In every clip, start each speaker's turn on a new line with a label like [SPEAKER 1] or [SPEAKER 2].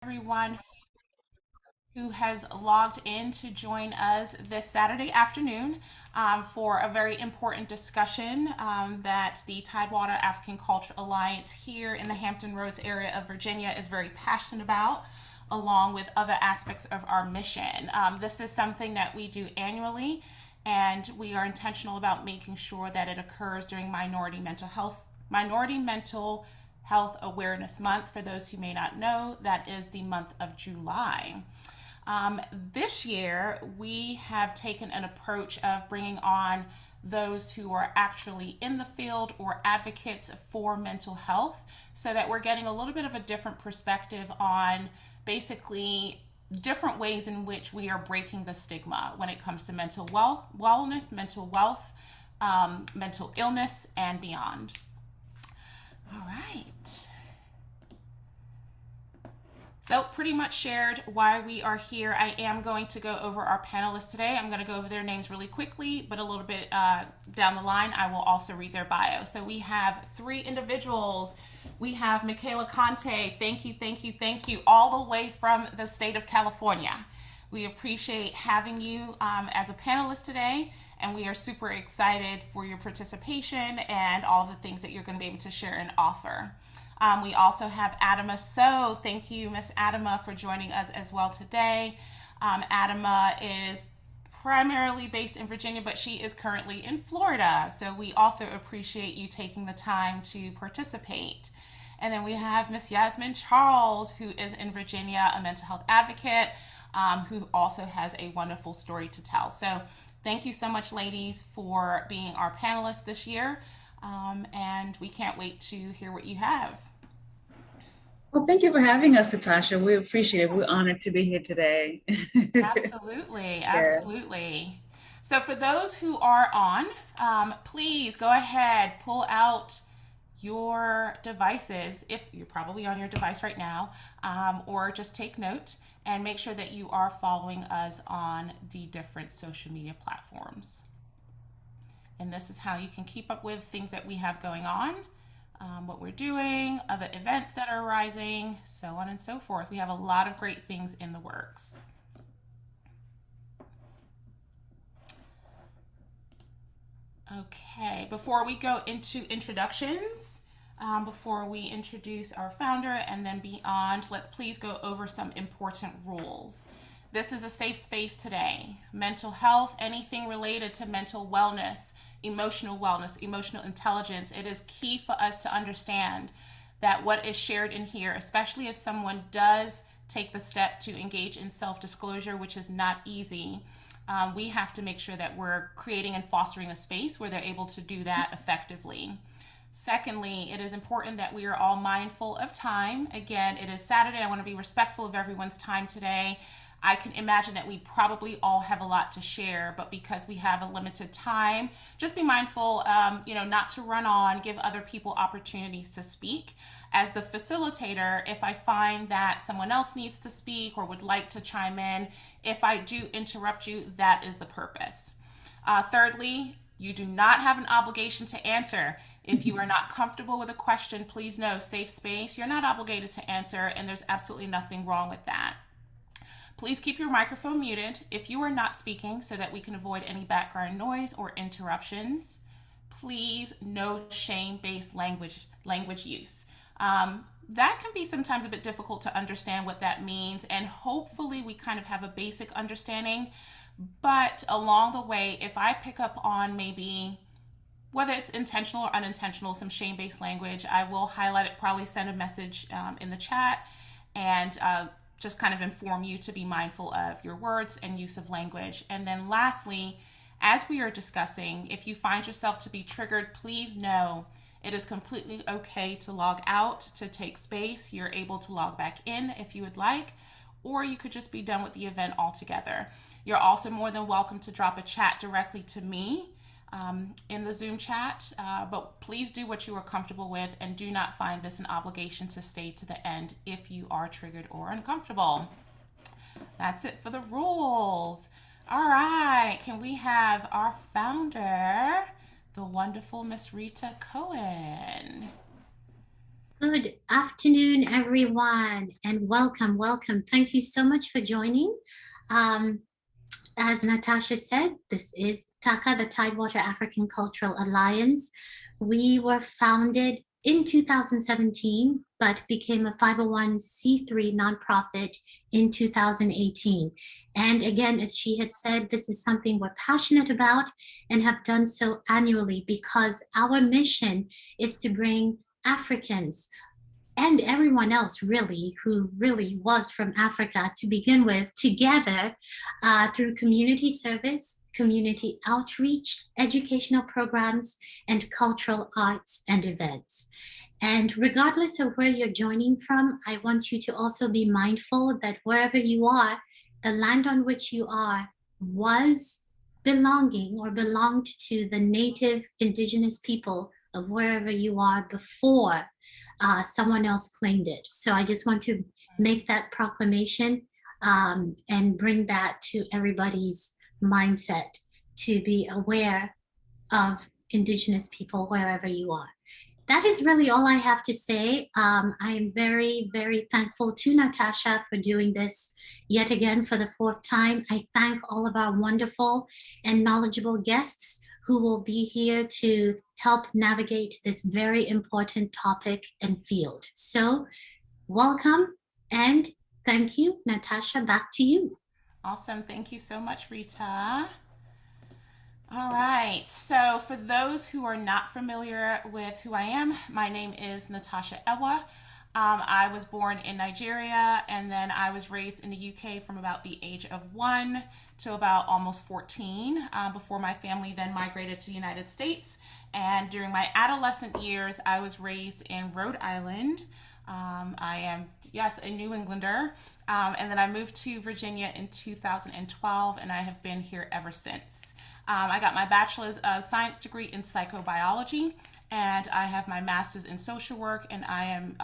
[SPEAKER 1] Everyone who has logged in to join us this Saturday afternoon for a very important discussion that the Tidewater African Culture Alliance here in the Hampton Roads area of Virginia is very passionate about, along with other aspects of our mission. This is something that we do annually, and we are intentional about making sure that it occurs during Minority Mental Health Awareness Month. For those who may not know, that is the month of July. This year, we have taken an approach of bringing on those who are actually in the field or advocates for mental health so that we're getting a little bit of a different perspective on basically different ways in which we are breaking the stigma when it comes to wellness, mental wealth, mental illness, and beyond. All right. So pretty much shared why we are here. I am going to go over our panelists today. I'm going to go over their names really quickly, but a little bit down the line, I will also read their bio. So we have three individuals. We have Michaella Conteh. Thank you, thank you, thank you, all the way from the state of California. We appreciate having you as a panelist today, and we are super excited for your participation and all the things that you're going to be able to share and offer. We also have Adama Sow. Thank you, Miss Adama, for joining us as well today. Adama is primarily based in Virginia, but she is currently in Florida. So we also appreciate you taking the time to participate. And then we have Miss Yasmine Charles, who is in Virginia, a mental health advocate, who also has a wonderful story to tell. So thank you so much, ladies, for being our panelists this year. And we can't wait to hear what you have.
[SPEAKER 2] Well, thank you for having us, Natasha. We appreciate it. We're honored to be here today.
[SPEAKER 1] Absolutely,
[SPEAKER 2] Yeah.
[SPEAKER 1] absolutely. So, for those who are on, please go ahead, pull out your devices if you're probably on your device right now, or just take note and make sure that you are following us on the different social media platforms. And this is how you can keep up with things that we have going on, what we're doing, other events that are arising, so on and so forth. We have a lot of great things in the works. Okay, before we go into introductions, before we introduce our founder and then beyond, let's please go over some important rules. This is a safe space today. Mental health, anything related to mental wellness, emotional intelligence, it is key for us to understand that what is shared in here, especially if someone does take the step to engage in self-disclosure, which is not easy, we have to make sure that we're creating and fostering a space where they're able to do that effectively. Secondly, it is important that we are all mindful of time. Again, it is Saturday. I want to be respectful of everyone's time today. I can imagine that we probably all have a lot to share, but because we have a limited time, just be mindful, not to run on, give other people opportunities to speak. As the facilitator, if I find that someone else needs to speak or would like to chime in, if I do interrupt you, that is the purpose. Thirdly, you do not have an obligation to answer. If you are not comfortable with a question, please know, safe space, you're not obligated to answer, and there's absolutely nothing wrong with that. Please keep your microphone muted if you are not speaking so that we can avoid any background noise or interruptions. Please, no shame-based language use. That can be sometimes a bit difficult to understand what that means, and hopefully we kind of have a basic understanding. But along the way, if I pick up on maybe whether it's intentional or unintentional, some shame-based language, I will highlight it, probably send a message in the chat, and just kind of inform you to be mindful of your words and use of language. And then lastly, as we are discussing, if you find yourself to be triggered, please know it is completely okay to log out, to take space. You're able to log back in if you would like, or you could just be done with the event altogether. You're also more than welcome to drop a chat directly to me in the Zoom chat, but please do what you are comfortable with and do not find this an obligation to stay to the end if you are triggered or uncomfortable. That's it for the rules. All right, can we have our founder, the wonderful Miss Rita Cohen?
[SPEAKER 3] Good afternoon, everyone, and welcome, welcome. Thank you so much for joining. Um, as Natasha said, this is TACA, the Tidewater African Cultural Alliance. We were founded in 2017, but became a 501c3 nonprofit in 2018. And again, as she had said, this is something we're passionate about and have done so annually because our mission is to bring Africans and everyone else really who really was from Africa to begin with together through community service, community outreach, educational programs, and cultural arts and events. And regardless of where you're joining from, I want you to also be mindful that wherever you are, the land on which you are was belonging or belonged to the native indigenous people of wherever you are before someone else claimed it. So I just want to make that proclamation and bring that to everybody's mindset to be aware of Indigenous people wherever you are. That is really all I have to say. I am very, very thankful to Natasha for doing this yet again for the fourth time. I thank all of our wonderful and knowledgeable guests who will be here to help navigate this very important topic and field. So, welcome and thank you. Natasha, back to you.
[SPEAKER 1] Awesome. Thank you so much, Rita. All right. So, for those who are not familiar with who I am, my name is Natasha Ewa. I was born in Nigeria and then I was raised in the UK from about the age of 1 to about almost 14 before my family then migrated to the United States. And during my adolescent years, I was raised in Rhode Island. I am, yes, a New Englander. And then I moved to Virginia in 2012 and I have been here ever since. I got my bachelor's of science degree in psychobiology, and I have my master's in social work, and I am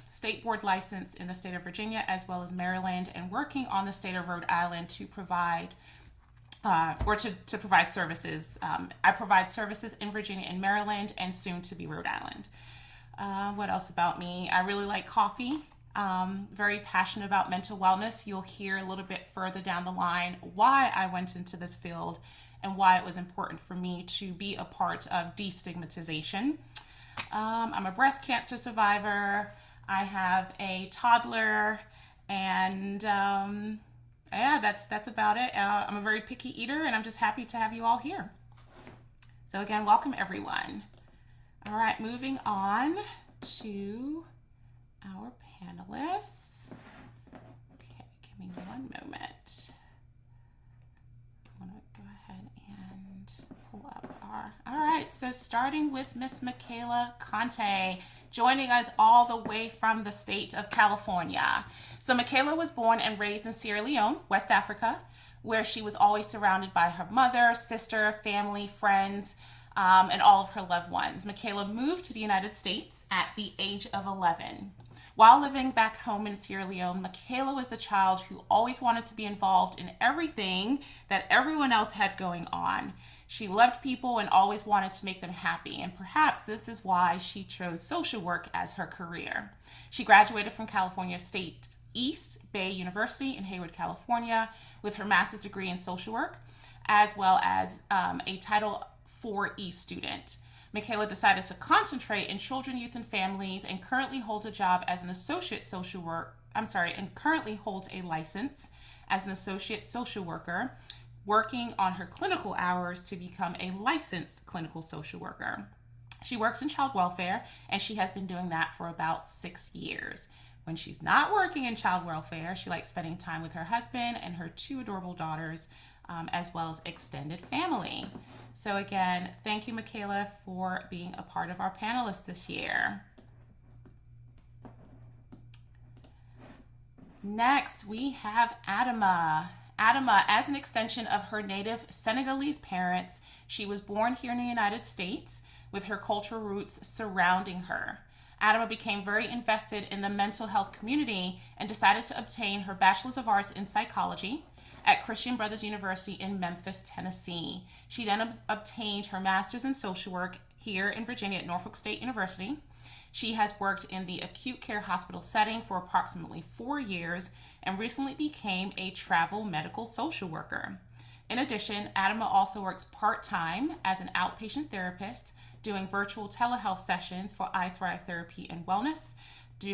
[SPEAKER 1] state board licensed in the state of Virginia as well as Maryland, and working on the state of Rhode Island to provide to provide services. I provide services in Virginia and Maryland, and soon to be Rhode Island. What else about me? I really like coffee. Very passionate about mental wellness. You'll hear a little bit further down the line why I went into this field and why it was important for me to be a part of destigmatization. I'm a breast cancer survivor. I have a toddler, and yeah, that's about it. I'm a very picky eater, and I'm just happy to have you all here. So again, welcome everyone. All right, moving on to our panelists. Okay, give me one moment. I'm gonna go ahead and pull up our. All right, so starting with Miss Michaella Conteh, joining us all the way from the state of California. So Michaella was born and raised in Sierra Leone, West Africa, where she was always surrounded by her mother, sister, family, friends, and all of her loved ones. Michaella moved to the United States at the age of 11. While living back home in Sierra Leone, Michaella was the child who always wanted to be involved in everything that everyone else had going on. She loved people and always wanted to make them happy, and perhaps this is why she chose social work as her career. She graduated from California State East Bay University in Hayward, California, with her master's degree in social work, as well as a Title IV student. Michaella decided to concentrate in children, youth, and families, and currently holds a job as an associate social work. And currently holds a license as an associate social worker, working on her clinical hours to become a licensed clinical social worker. She works in child welfare, and she has been doing that for about 6 years. When she's not working in child welfare, she likes spending time with her husband and her 2 adorable daughters, as well as extended family. So again, thank you, Michaella, for being a part of our panelists this year. Next, we have Adama. Adama, as an extension of her native Senegalese parents, she was born here in the United States with her cultural roots surrounding her. Adama became very invested in the mental health community and decided to obtain her Bachelor's of Arts in Psychology at Christian Brothers University in Memphis, Tennessee. She then obtained her master's in social work here in Virginia at Norfolk State University. She has worked in the acute care hospital setting for approximately 4 years and recently became a travel medical social worker. In addition, Adama also works part-time as an outpatient therapist, doing virtual telehealth sessions for iThrive Therapy and Wellness.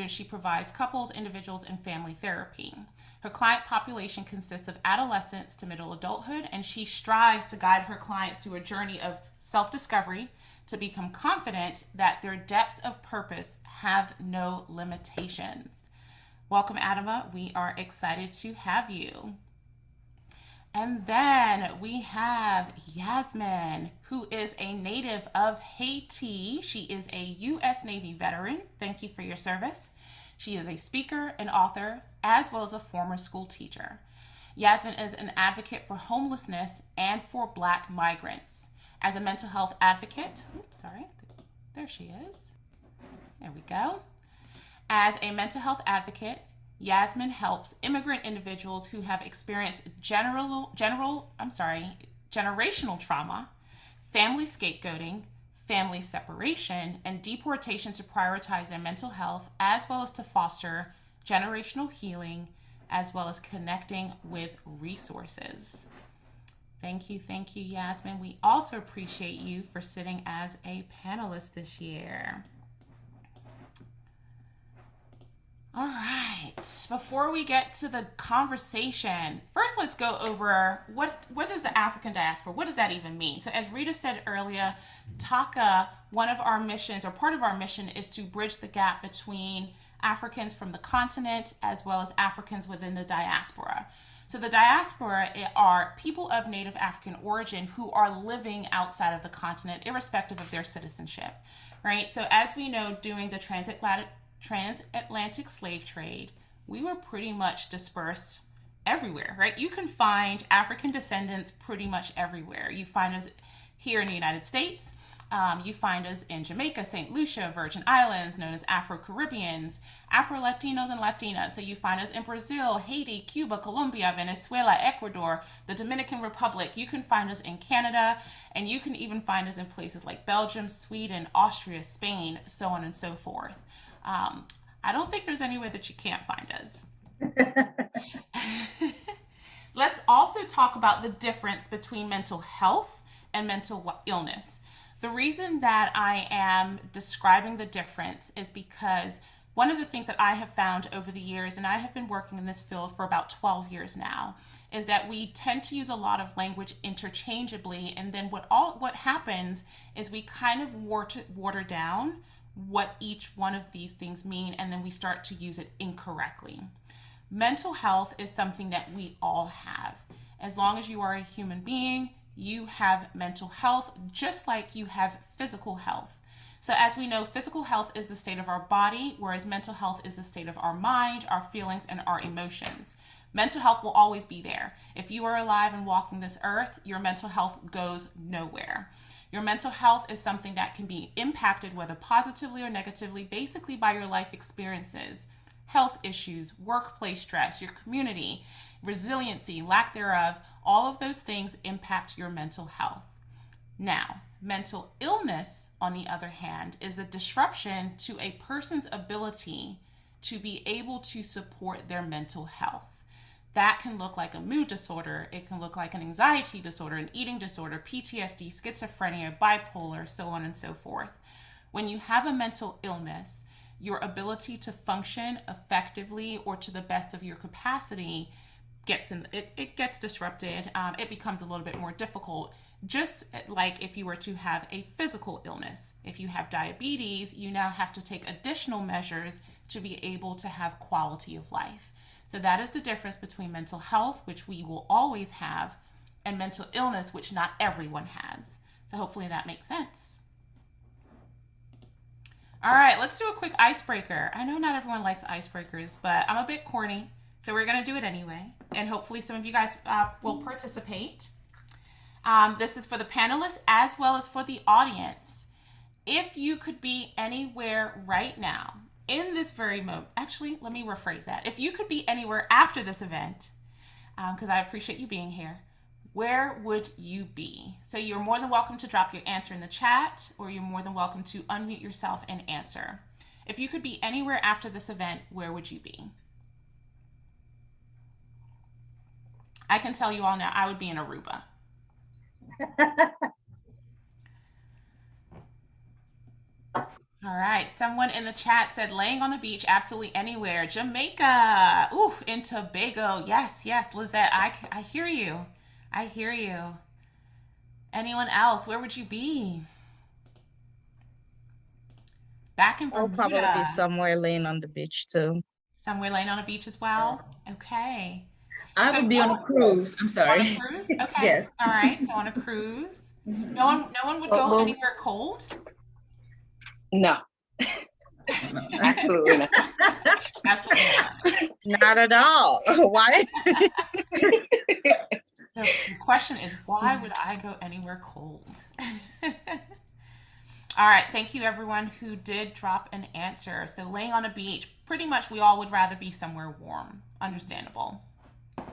[SPEAKER 1] She provides couples, individuals, and family therapy. Her client population consists of adolescents to middle adulthood, and she strives to guide her clients through a journey of self-discovery to become confident that their depths of purpose have no limitations. Welcome, Adama. We are excited to have you. And then we have Yasmine, who is a native of Haiti. She is a U.S. Navy veteran. Thank you for your service. She is a speaker, an author, as well as a former school teacher. Yasmine is an advocate for homelessness and for Black migrants. As a mental health advocate, there she is. There we go. As a mental health advocate, Yasmine helps immigrant individuals who have experienced generational trauma, family scapegoating, family separation, and deportation to prioritize their mental health, as well as to foster generational healing, as well as connecting with resources. Thank you, Yasmine. We also appreciate you for sitting as a panelist this year. All right, before we get to the conversation, first let's go over what is the African diaspora? What does that even mean? So as Rita said earlier, TACA, one of our missions, or part of our mission, is to bridge the gap between Africans from the continent as well as Africans within the diaspora. So the diaspora are people of Native African origin who are living outside of the continent, irrespective of their citizenship, right? So as we know, during the transatlantic slave trade, we were pretty much dispersed everywhere, right? You can find African descendants pretty much everywhere. You find us here in the United States. You find us in Jamaica, St. Lucia, Virgin Islands, known as Afro-Caribbeans, Afro-Latinos and Latinas. So you find us in Brazil, Haiti, Cuba, Colombia, Venezuela, Ecuador, the Dominican Republic. You can find us in Canada, and you can even find us in places like Belgium, Sweden, Austria, Spain, so on and so forth. I don't think there's anywhere that you can't find us. Let's also talk about the difference between mental health and mental illness. The reason that I am describing the difference is because one of the things that I have found over the years, and I have been working in this field for about 12 years now, is that we tend to use a lot of language interchangeably, and then what happens is we kind of water down what each one of these things mean, and then we start to use it incorrectly. Mental health is something that we all have. As long as you are a human being, you have mental health just like you have physical health. So as we know, physical health is the state of our body, whereas mental health is the state of our mind, our feelings, and our emotions. Mental health will always be there. If you are alive and walking this earth, your mental health goes nowhere. Your mental health is something that can be impacted, whether positively or negatively, basically by your life experiences, health issues, workplace stress, your community, resiliency, lack thereof. All of those things impact your mental health. Now, mental illness, on the other hand, is a disruption to a person's ability to be able to support their mental health. That can look like a mood disorder. It can look like an anxiety disorder, an eating disorder, PTSD, schizophrenia, bipolar, so on and so forth. When you have a mental illness, your ability to function effectively or to the best of your capacity gets disrupted. It becomes a little bit more difficult, just like if you were to have a physical illness. If you have diabetes, you now have to take additional measures to be able to have quality of life. So that is the difference between mental health, which we will always have, and mental illness, which not everyone has. So hopefully that makes sense. All right, let's do a quick icebreaker. I know not everyone likes icebreakers, but I'm a bit corny, so we're gonna do it anyway. And hopefully some of you guys will participate. This is for the panelists as well as for the audience. If you could be anywhere right now, in this very moment, actually, let me rephrase that. If you could be anywhere after this event, because I appreciate you being here, where would you be? So you're more than welcome to drop your answer in the chat, or you're more than welcome to unmute yourself and answer. If you could be anywhere after this event, where would you be? I can tell you all now, I would be in Aruba. All right. Someone in the chat said laying on the beach, absolutely anywhere. Jamaica. Ooh, in Tobago. Yes, yes, Lizette. I hear you. I hear you. Anyone else? Where would you be? Back in
[SPEAKER 4] I'll probably be
[SPEAKER 1] Bermuda.
[SPEAKER 4] somewhere laying on the beach too.
[SPEAKER 1] Somewhere laying on a beach as well? Okay.
[SPEAKER 2] I
[SPEAKER 1] So
[SPEAKER 2] would be on a cruise. I'm
[SPEAKER 1] on a
[SPEAKER 2] sorry.
[SPEAKER 1] cruise? Okay.
[SPEAKER 2] Yes.
[SPEAKER 1] All right. So on a cruise.
[SPEAKER 2] Mhm.
[SPEAKER 1] No one would go anywhere cold?
[SPEAKER 5] No, absolutely not.
[SPEAKER 1] Absolutely not.
[SPEAKER 4] Not at all. Why?
[SPEAKER 1] The question is, why would I go anywhere cold? All right, thank you everyone who did drop an answer. So laying on a beach, pretty much we all would rather be somewhere warm. Understandable. All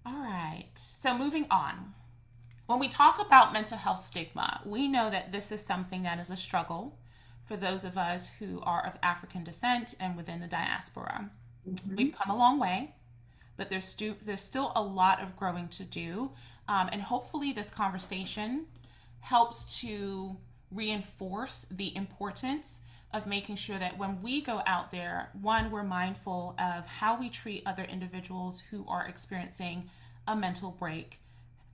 [SPEAKER 1] right, so moving on. When we talk about mental health stigma, we know that this is something that is a struggle for those of us who are of African descent and within the diaspora.
[SPEAKER 2] Mhm.
[SPEAKER 1] We've come a long way, but there's still a lot of growing to do. And hopefully this conversation helps to reinforce the importance of making sure that when we go out there, one, we're mindful of how we treat other individuals who are experiencing a mental break,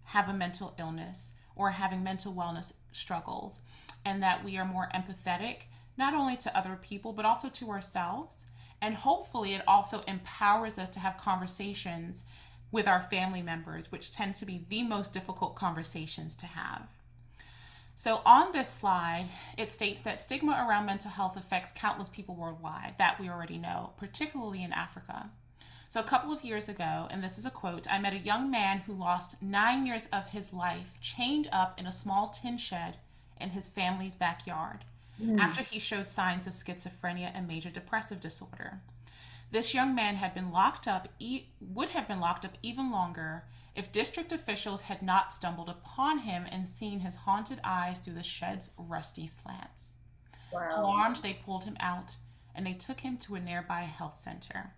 [SPEAKER 1] have a mental illness, or having mental wellness struggles, and that we are more empathetic, not only to other people, but also to ourselves. And hopefully it also empowers us to have conversations with our family members, which tend to be the most difficult conversations to have. So on this slide, it states that stigma around mental health affects countless people worldwide. That we already know, particularly in Africa. So a couple of years ago, and this is a quote, I met a young man who lost 9 years of his life chained up in a small tin shed in his family's backyard after he showed signs of schizophrenia and major depressive disorder. This young man had been locked up, would have been locked up even longer if district officials had not stumbled upon him and seen his haunted eyes through the shed's rusty slats.
[SPEAKER 2] Wow.
[SPEAKER 1] Alarmed, they pulled him out and they took him to a nearby health center.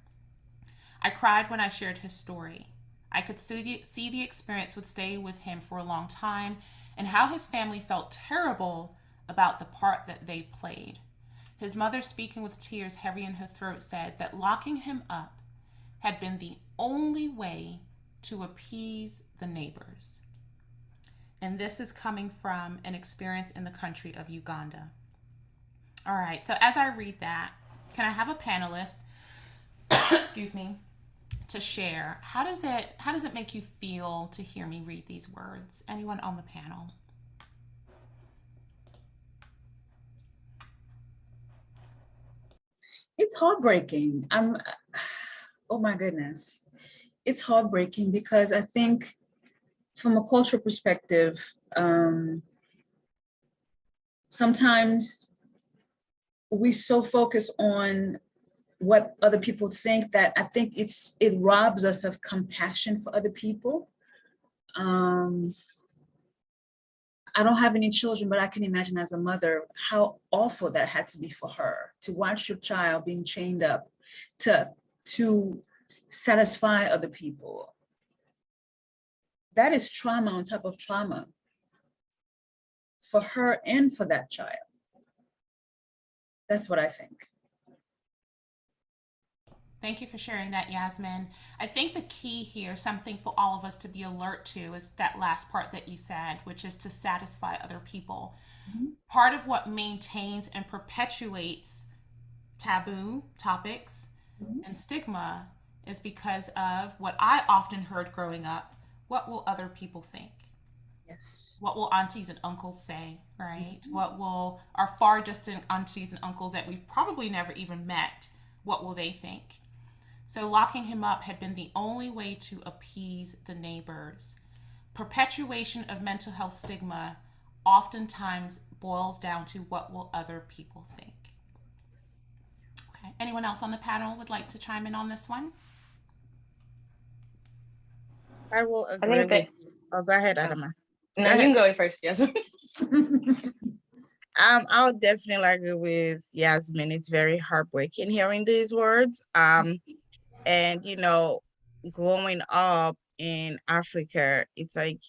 [SPEAKER 1] I cried when I shared his story. I could see the experience would stay with him for a long time and how his family felt terrible about the part that they played. His mother, speaking with tears heavy in her throat, said that locking him up had been the only way to appease the neighbors. And this is coming from an experience in the country of Uganda. All right, so as I read that, can I have a panelist, excuse me, to share? How does it make you feel to hear me read these words? Anyone on the panel?
[SPEAKER 2] It's heartbreaking. Oh my goodness. It's heartbreaking because I think from a cultural perspective, sometimes we so focus on what other people think that I think it robs us of compassion for other people. I don't have any children, but I can imagine as a mother how awful that had to be for her, to watch your child being chained up to satisfy other people. That is trauma on top of trauma for her and for that child. That's what I think.
[SPEAKER 1] Thank you for sharing that, Yasmine. I think the key here, something for all of us to be alert to, is that last part that you said, which is to satisfy other people.
[SPEAKER 2] Mm-hmm.
[SPEAKER 1] Part of what maintains and perpetuates taboo topics and stigma is because of what I often heard growing up: what will other people think?
[SPEAKER 2] Yes.
[SPEAKER 1] What will aunties and uncles say, right? What will our far distant aunties and uncles that we've probably never even met, what will they think? So locking him up had been the only way to appease the neighbors. Perpetuation of mental health stigma oftentimes boils down to what will other people think. Okay. Anyone else on the panel would like to chime in on this one?
[SPEAKER 4] I will agree with you. Oh, go ahead, Adama.
[SPEAKER 5] No, you can go first, yes.
[SPEAKER 4] I'll definitely agree with Yasmin. It's very heartbreaking hearing these words. And growing up in Africa, it's like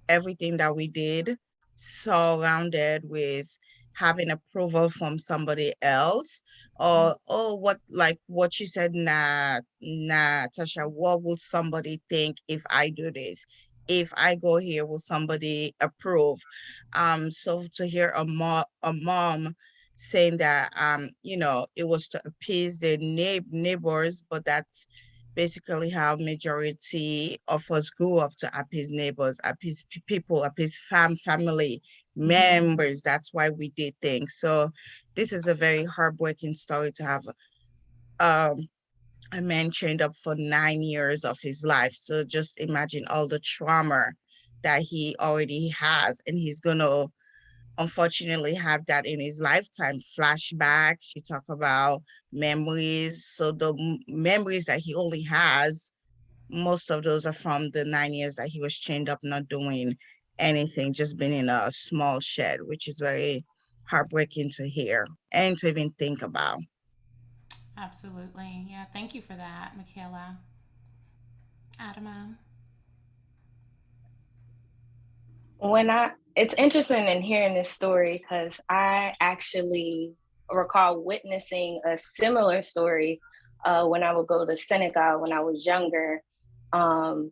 [SPEAKER 4] everything that we did surrounded with having approval from somebody else, or oh, what you said, Natasha, what will somebody think if I do this? If I go here, will somebody approve? So to hear a mom saying that it was to appease the neighbors, but that's basically how majority of us grew up, to appease neighbors, appease people, appease family members. That's why we did things. So this is a very heartbreaking story to have um a man chained up for 9 years of his life. So just imagine all the trauma that he already has, and he's gonna unfortunately have that in his lifetime. Flashbacks, you talk about memories. So the memories that he only has, most of those are from the 9 years that he was chained up, not doing anything, just being in a small shed, which is very heartbreaking to hear and to even think about.
[SPEAKER 1] Absolutely. Yeah. Thank you for that, Michaella. Adama.
[SPEAKER 5] It's interesting in hearing this story because I actually recall witnessing a similar story when I would go to Senegal when I was younger. Um,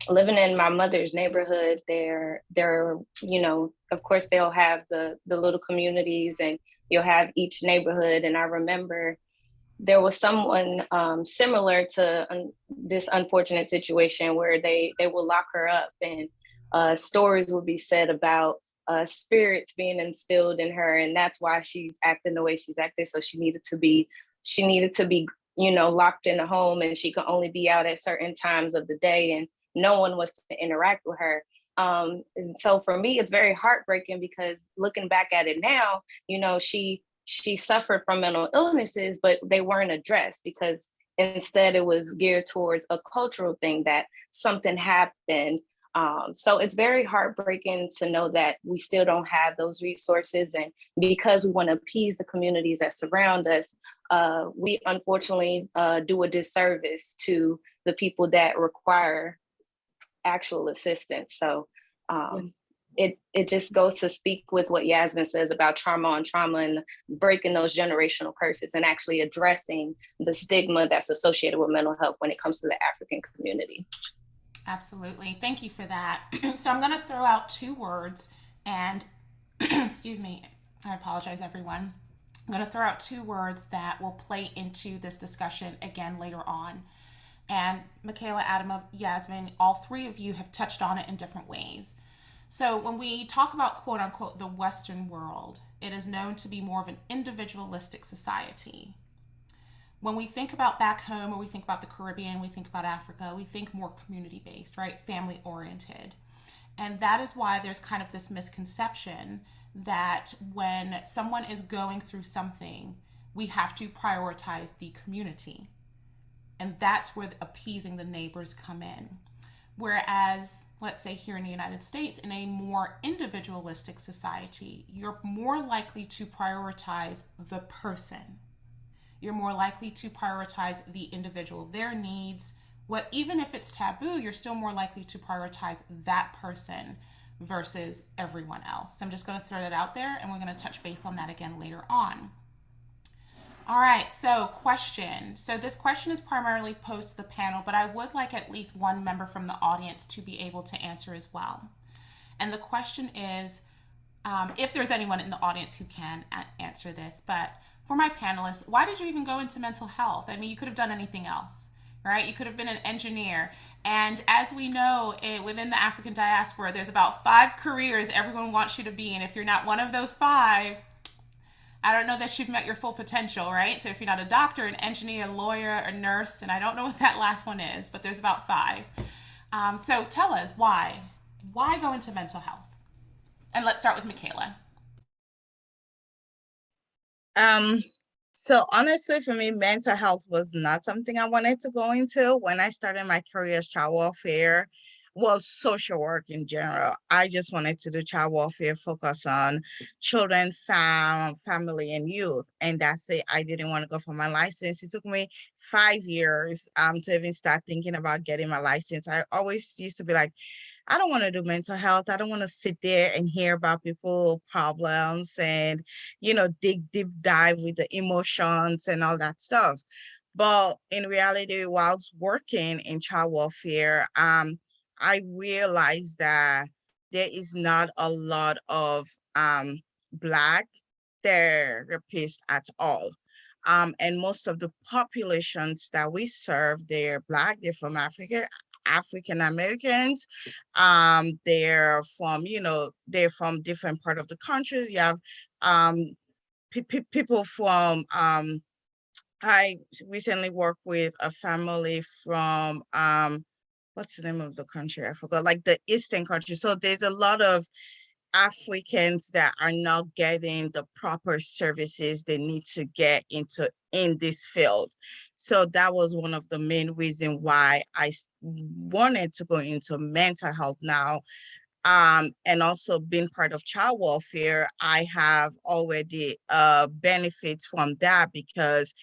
[SPEAKER 5] Living in my mother's neighborhood, of course they'll have the little communities, and you'll have each neighborhood. And I remember there was someone similar to this unfortunate situation where they will lock her up, and stories will be said about spirits being instilled in her, and that's why she's acting the way she's acting. So she needed to be locked in a home, and she could only be out at certain times of the day, and no one was to interact with her. And so for me, it's very heartbreaking because looking back at it now, she suffered from mental illnesses, but they weren't addressed because instead it was geared towards a cultural thing that something happened. So it's very heartbreaking to know that we still don't have those resources. And because we want to appease the communities that surround us, we unfortunately do a disservice to the people that require actual assistance. So it just goes to speak with what Yasmin says about trauma on trauma and breaking those generational curses and actually addressing the stigma that's associated with mental health when it comes to the African community.
[SPEAKER 1] Absolutely. Thank you for that. So I'm going to throw out two words and, excuse me, I apologize, everyone. I'm going to throw out two words that will play into this discussion again later on. And Michaella, Adama, Yasmin, all three of you have touched on it in different ways. So when we talk about quote unquote the Western world, it is known to be more of an individualistic society. When we think about back home, or we think about the Caribbean, we think about Africa, we think more community-based, right? Family-oriented. And that is why there's kind of this misconception that when someone is going through something, we have to prioritize the community. And that's where appeasing the neighbors come in. Whereas, let's say here in the United States, in a more individualistic society, you're more likely to prioritize the person. You're more likely to prioritize the individual, their needs. Even if it's taboo, you're still more likely to prioritize that person versus everyone else. So I'm just going to throw that out there, and we're going to touch base on that again later on. All right, so question. So this question is primarily posed to the panel, but I would like at least one member from the audience to be able to answer as well. And the question is, if there's anyone in the audience who can answer this, but for my panelists, why did you even go into mental health? I mean, you could have done anything else, right? You could have been an engineer. And as we know, within the African diaspora, there's about 5 careers everyone wants you to be in. If you're not one of those 5, I don't know that you've met your full potential, right? So if you're not a doctor, an engineer, a lawyer, a nurse, and I don't know what that last one is, but there's about 5. So tell us why. Why go into mental health? And let's start with Michaella.
[SPEAKER 4] So honestly, for me, mental health was not something I wanted to go into. When I started my career as child welfare, well, social work in general. I just wanted to do child welfare, focus on children, family, and youth. And that's it. I didn't want to go for my license. It took me 5 years to even start thinking about getting my license. I always used to be like, I don't want to do mental health. I don't want to sit there and hear about people problems and, dig deep dive with the emotions and all that stuff. But in reality, whilst working in child welfare, I realized that there is not a lot of Black therapists at all. And most of the populations that we serve, they're Black, they're from Africa, African Americans. They're from, they're from different part of the country. You have um, people from, I recently worked with a family from, what's the name of the country? I forgot, like the Eastern country. So there's a lot of Africans that are not getting the proper services they need to get in this field. So that was one of the main reasons why I wanted to go into mental health now. And also being part of child welfare, I have already benefits from that, because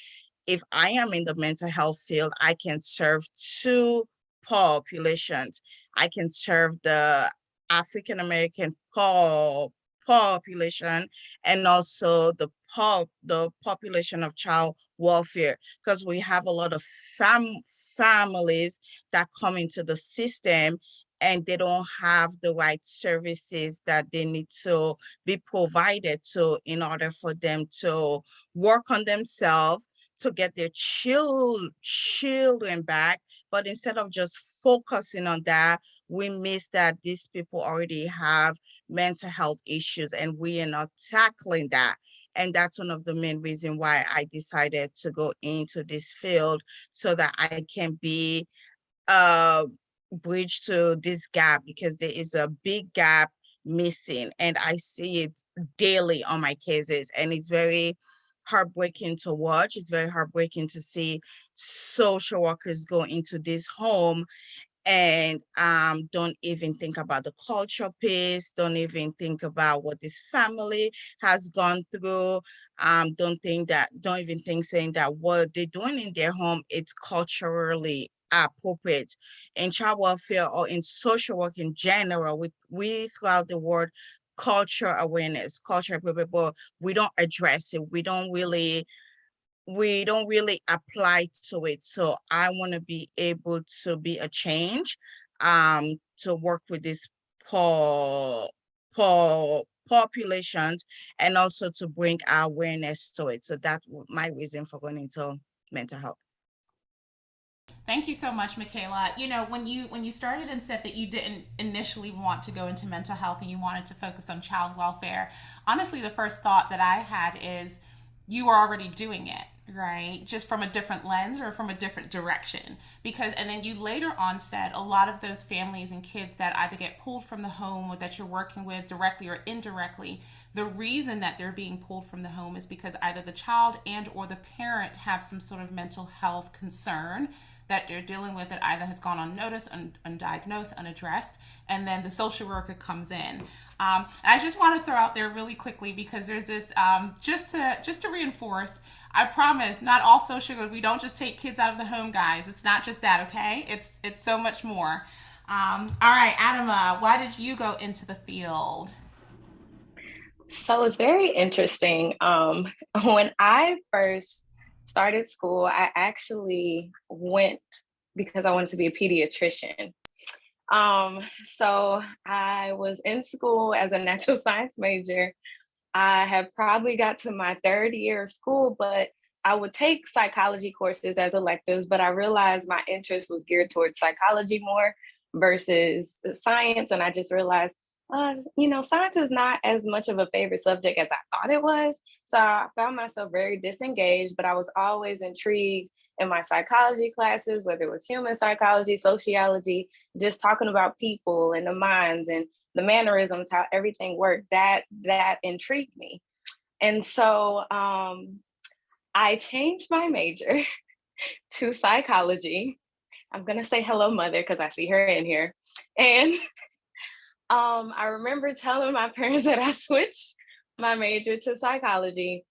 [SPEAKER 4] if I am in the mental health field, I can serve two populations. I can serve the African American population, and also the population of child welfare, because we have a lot of families that come into the system and they don't have the right services that they need to be provided to in order for them to work on themselves, to get their children back. But instead of just focusing on that, we miss that these people already have mental health issues and we are not tackling that. And that's one of the main reasons why I decided to go into this field, so that I can be a bridge to this gap, because there is a big gap missing and I see it daily on my cases, and it's very heartbreaking to watch. It's very heartbreaking to see social workers go into this home and don't even think about the culture piece, don't even think about what this family has gone through, don't even think saying that what they're doing in their home, it's culturally appropriate. In child welfare or in social work in general, we throw out the word culture awareness, culture appropriate, but we don't address it. We don't really apply to it. So I want to be able to be a change, to work with these poor populations, and also to bring awareness to it. So that's my reason for going into mental health.
[SPEAKER 1] Thank you so much, Michaella. When you started and said that you didn't initially want to go into mental health and you wanted to focus on child welfare, honestly, the first thought that I had is you are already doing it, right? Just from a different lens or from a different direction. And then you later on said a lot of those families and kids that either get pulled from the home or that you're working with directly or indirectly, the reason that they're being pulled from the home is because either the child and or the parent have some sort of mental health concern that they're dealing with that either has gone unnoticed, undiagnosed, unaddressed, and then the social worker comes in. I just want to throw out there really quickly, because there's this, just to reinforce, I promise not all social work, we don't just take kids out of the home, guys. It's not just that, okay? It's so much more. All right, Adama, why did you go into the field?
[SPEAKER 5] So it's very interesting. When I first started school, I actually went because I wanted to be a pediatrician. So I was in school as a natural science major. I had probably got to my third year of school, but I would take psychology courses as electives, but I realized my interest was geared towards psychology more versus science. And I just realized, science is not as much of a favorite subject as I thought it was. So I found myself very disengaged, but I was always intrigued in my psychology classes, whether it was human psychology, sociology, just talking about people and the minds and the mannerisms, how everything worked, that intrigued me. And so I changed my major to psychology. I'm gonna say hello, mother, because I see her in here. And I remember telling my parents that I switched my major to psychology.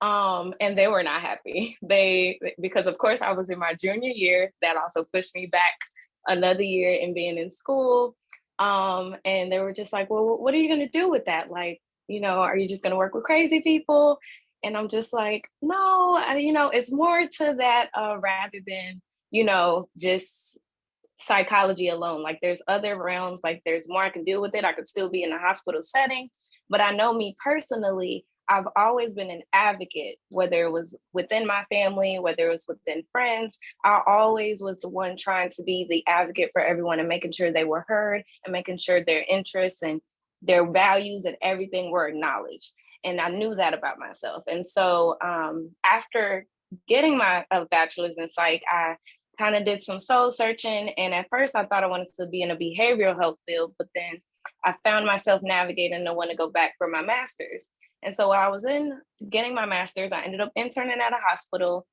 [SPEAKER 5] And they were not happy. Because of course I was in my junior year, that also pushed me back another year in being in school. And they were just like, well, what are you gonna do with that? Like, are you just gonna work with crazy people? And I'm just like, no, it's more to that rather than, just psychology alone. Like there's other realms, like there's more I can do with it. I could still be in a hospital setting, but I know me personally, I've always been an advocate, whether it was within my family, whether it was within friends. I always was the one trying to be the advocate for everyone and making sure they were heard and making sure their interests and their values and everything were acknowledged. And I knew that about myself. And so after getting my bachelor's in psych, I kind of did some soul searching. And at first I thought I wanted to be in a behavioral health field, but then I found myself navigating to want to go back for my master's. And so while I was getting my master's, I ended up interning at a hospital.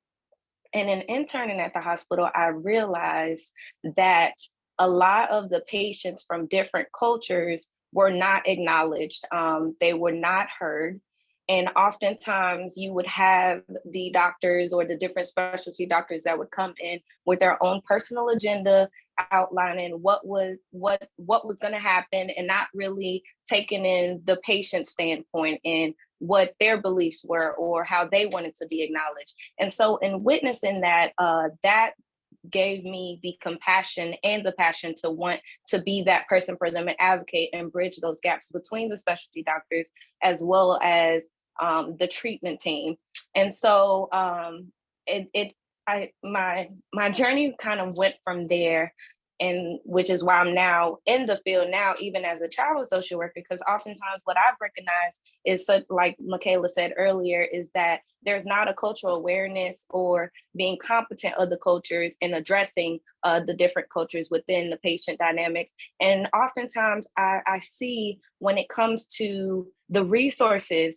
[SPEAKER 5] And in interning at the hospital, I realized that a lot of the patients from different cultures were not acknowledged. They were not heard. And oftentimes you would have the doctors or the different specialty doctors that would come in with their own personal agenda, outlining what was going to happen and not really taking in the patient standpoint and what their beliefs were or how they wanted to be acknowledged. And so in witnessing that, that gave me the compassion and the passion to want to be that person for them and advocate and bridge those gaps between the specialty doctors as well as the treatment team. And so my journey kind of went from there, and which is why I'm now in the field now, even as a travel social worker, because oftentimes what I've recognized is, like Michaella said earlier, is that there's not a cultural awareness or being competent of the cultures in addressing the different cultures within the patient dynamics. And oftentimes I see when it comes to the resources,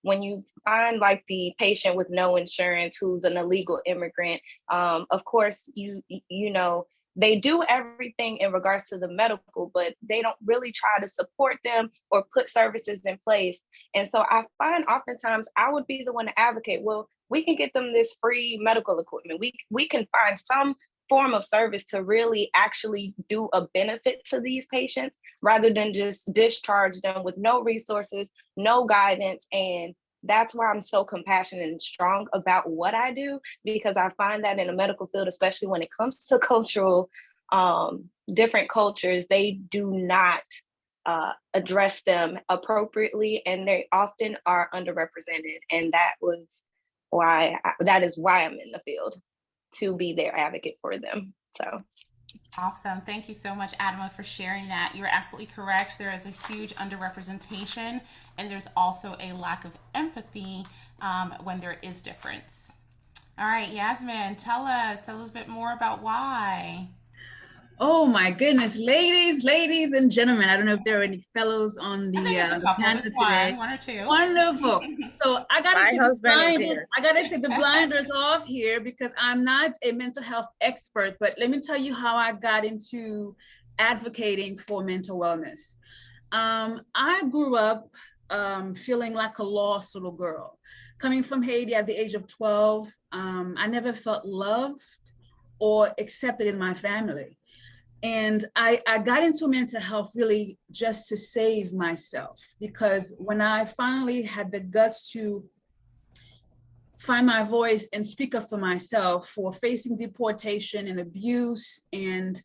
[SPEAKER 5] when you find like the patient with no insurance who's an illegal immigrant, of course, you know, they do everything in regards to the medical, but they don't really try to support them or put services in place. And so I find oftentimes I would be the one to advocate, well, we can get them this free medical equipment. We can find some form of service to really actually do a benefit to these patients rather than just discharge them with no resources, no guidance. And that's why I'm so compassionate and strong about what I do, because I find that in the medical field, especially when it comes to cultural, different cultures, they do not address them appropriately, and they often are underrepresented. And that is why I'm in the field, to be their advocate for them. So.
[SPEAKER 1] Awesome. Thank you so much, Adama, for sharing that. You're absolutely correct. There is a huge underrepresentation, and there's also a lack of empathy when there is difference. All right, Yasmine, tell us a bit more about why.
[SPEAKER 2] Oh my goodness, ladies and gentlemen. I don't know if there are any fellows on the panel today.
[SPEAKER 1] One or two.
[SPEAKER 2] Wonderful. So I gotta take the blinders off here, because I'm not a mental health expert, but let me tell you how I got into advocating for mental wellness. I grew up feeling like a lost little girl. Coming from Haiti at the age of 12, I never felt loved or accepted in my family. And I got into mental health really just to save myself, because when I finally had the guts to find my voice and speak up for myself for facing deportation and abuse, and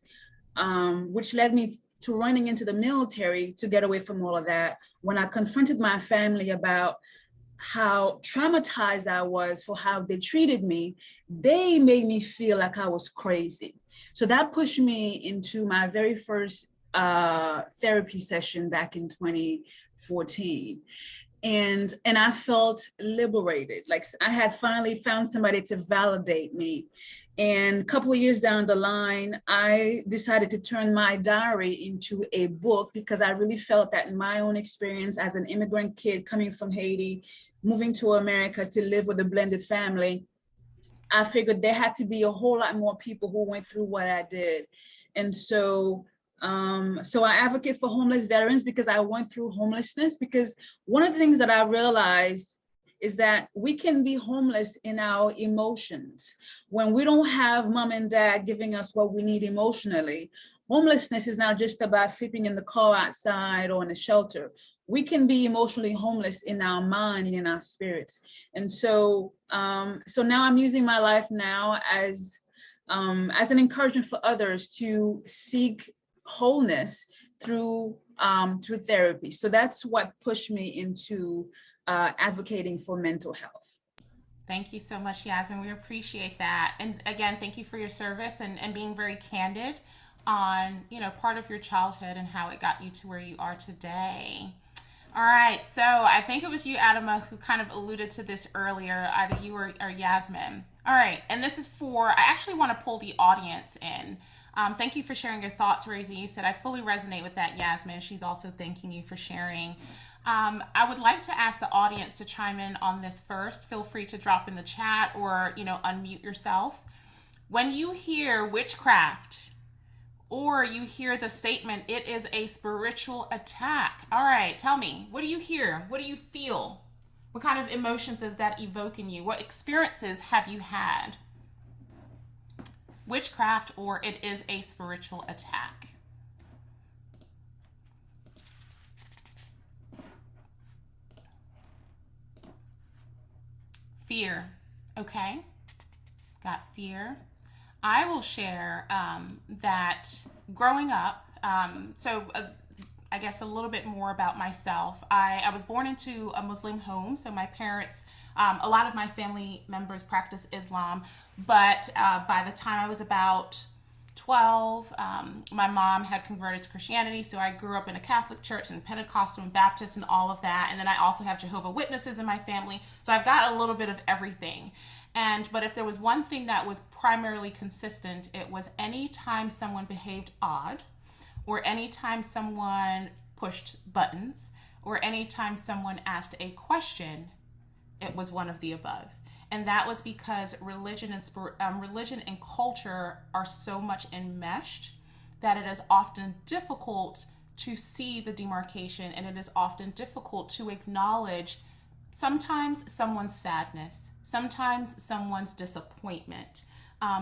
[SPEAKER 2] which led me to running into the military to get away from all of that, when I confronted my family about how traumatized I was for how they treated me, they made me feel like I was crazy. So that pushed me into my very first therapy session back in 2014. And I felt liberated, like I had finally found somebody to validate me. And a couple of years down the line, I decided to turn my diary into a book, because I really felt that in my own experience as an immigrant kid coming from Haiti, moving to America to live with a blended family, I figured there had to be a whole lot more people who went through what I did. And so I advocate for homeless veterans because I went through homelessness, because one of the things that I realized is that we can be homeless in our emotions. When we don't have mom and dad giving us what we need emotionally, homelessness is not just about sleeping in the car outside or in a shelter. We can be emotionally homeless in our mind and in our spirits. And so now I'm using my life now as an encouragement for others to seek wholeness through therapy. So that's what pushed me into advocating for mental health.
[SPEAKER 1] Thank you so much, Yasmine. We appreciate that. And again, thank you for your service and being very candid on, part of your childhood and how it got you to where you are today. All right, so I think it was you, Adama, who kind of alluded to this earlier, either you or Yasmine. All right, and this is I actually want to pull the audience in. Thank you for sharing your thoughts, Raisy. You said, I fully resonate with that, Yasmine. She's also thanking you for sharing. I would like to ask the audience to chime in on this first. Feel free to drop in the chat or, unmute yourself. When you hear witchcraft, or you hear the statement, it is a spiritual attack. All right, tell me, what do you hear? What do you feel? What kind of emotions does that evoke in you? What experiences have you had? Witchcraft, or it is a spiritual attack. Fear, okay? Got fear. I will share that growing up, I guess a little bit more about myself. I was born into a Muslim home, so my parents, a lot of my family members practice Islam, but by the time I was about 12, my mom had converted to Christianity, so I grew up in a Catholic church and Pentecostal and Baptist and all of that, and then I also have Jehovah's Witnesses in my family, so I've got a little bit of everything. But if there was one thing that was primarily consistent, it was anytime someone behaved odd, or anytime someone pushed buttons, or anytime someone asked a question, it was one of the above. And that was because religion and culture are so much enmeshed that it is often difficult to see the demarcation, and it is often difficult to acknowledge sometimes someone's sadness, sometimes someone's disappointment,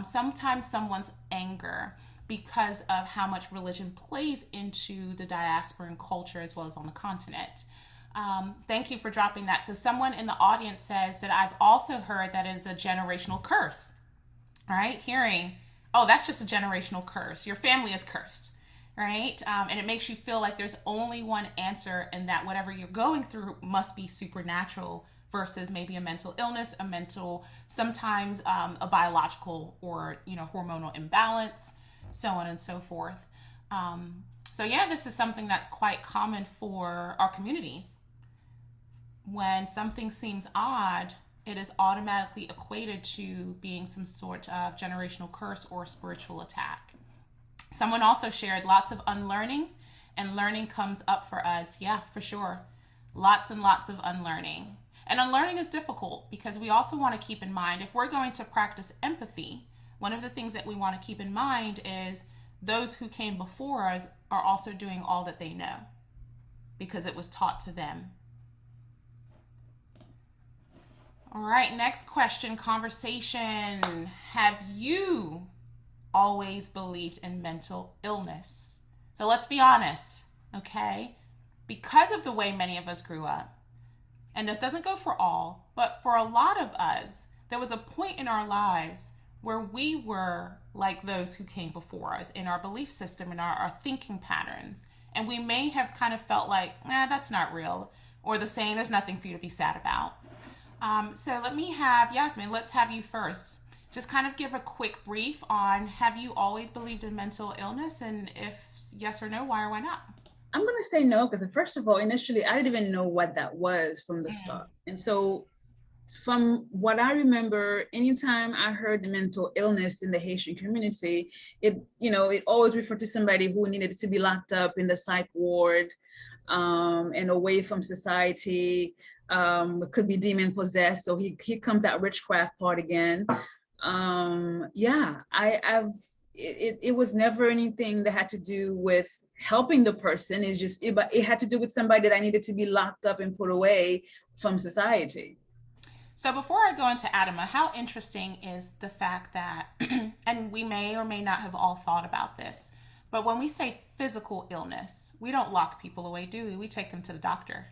[SPEAKER 1] sometimes someone's anger, because of how much religion plays into the diaspora and culture as well as on the continent. Thank you for dropping that. So someone in the audience says that I've also heard that it is a generational curse. All right, hearing, oh, that's just a generational curse. Your family is cursed. Right? And it makes you feel like there's only one answer, and that whatever you're going through must be supernatural versus maybe a mental illness, sometimes a biological or, hormonal imbalance, so on and so forth. So yeah, this is something that's quite common for our communities. When something seems odd, it is automatically equated to being some sort of generational curse or spiritual attack. Someone also shared lots of unlearning, and learning comes up for us. Yeah, for sure. Lots and lots of unlearning. And unlearning is difficult because we also want to keep in mind, if we're going to practice empathy, one of the things that we want to keep in mind is those who came before us are also doing all that they know because it was taught to them. All right, next question, conversation. Have you always believed in mental illness? So let's be honest, okay? Because of the way many of us grew up, and this doesn't go for all, but for a lot of us, there was a point in our lives where we were like those who came before us in our belief system and our thinking patterns. And we may have kind of felt like, that's not real, or the saying, there's nothing for you to be sad about. So let me have, Yasmine, let's have you first. Just kind of give a quick brief on, have you always believed in mental illness? And if yes or no, why or why not?
[SPEAKER 2] I'm going to say no, because first of all, initially, I didn't even know what that was from the start. And so from what I remember, anytime I heard the mental illness in the Haitian community, it always referred to somebody who needed to be locked up in the psych ward and away from society. Could be demon possessed. So he comes that witchcraft part again. Yeah, it was never anything that had to do with helping the person. It had to do with somebody that I needed to be locked up and put away from society.
[SPEAKER 1] So before I go into Adama, how interesting is the fact that, and we may or may not have all thought about this, but when we say physical illness, we don't lock people away, do we? We take them to the doctor.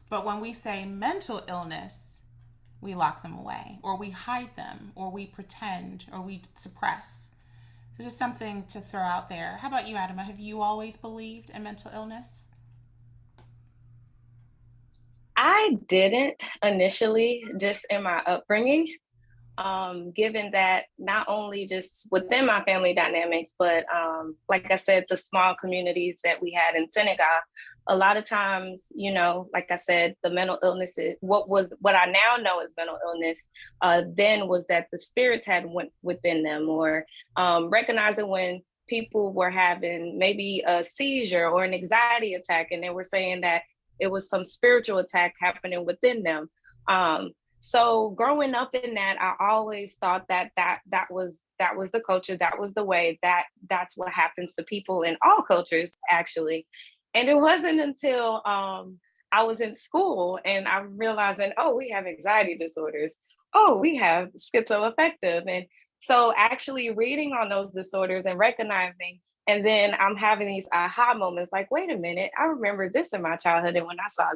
[SPEAKER 1] But when we say mental illness, we lock them away, or we hide them, or we pretend, or we suppress. So just something to throw out there. How about you, Adama? Have you always believed in mental illness?
[SPEAKER 5] I didn't initially, just in my upbringing, given that not only just within my family dynamics, but like I said, the small communities that we had in Senegal, a lot of times, like I said, the mental illness is what I now know is mental illness, then was that the spirits had went within them, or recognizing when people were having maybe a seizure or an anxiety attack, and they were saying that it was some spiritual attack happening within them. So growing up in that, I always thought that was the culture, that was the way, that's what happens to people in all cultures, actually. And it wasn't until I was in school and I'm realizing, oh, we have anxiety disorders. Oh, we have schizoaffective. And so actually reading on those disorders and recognizing, and then I'm having these aha moments like, wait a minute, I remember this in my childhood. And when I saw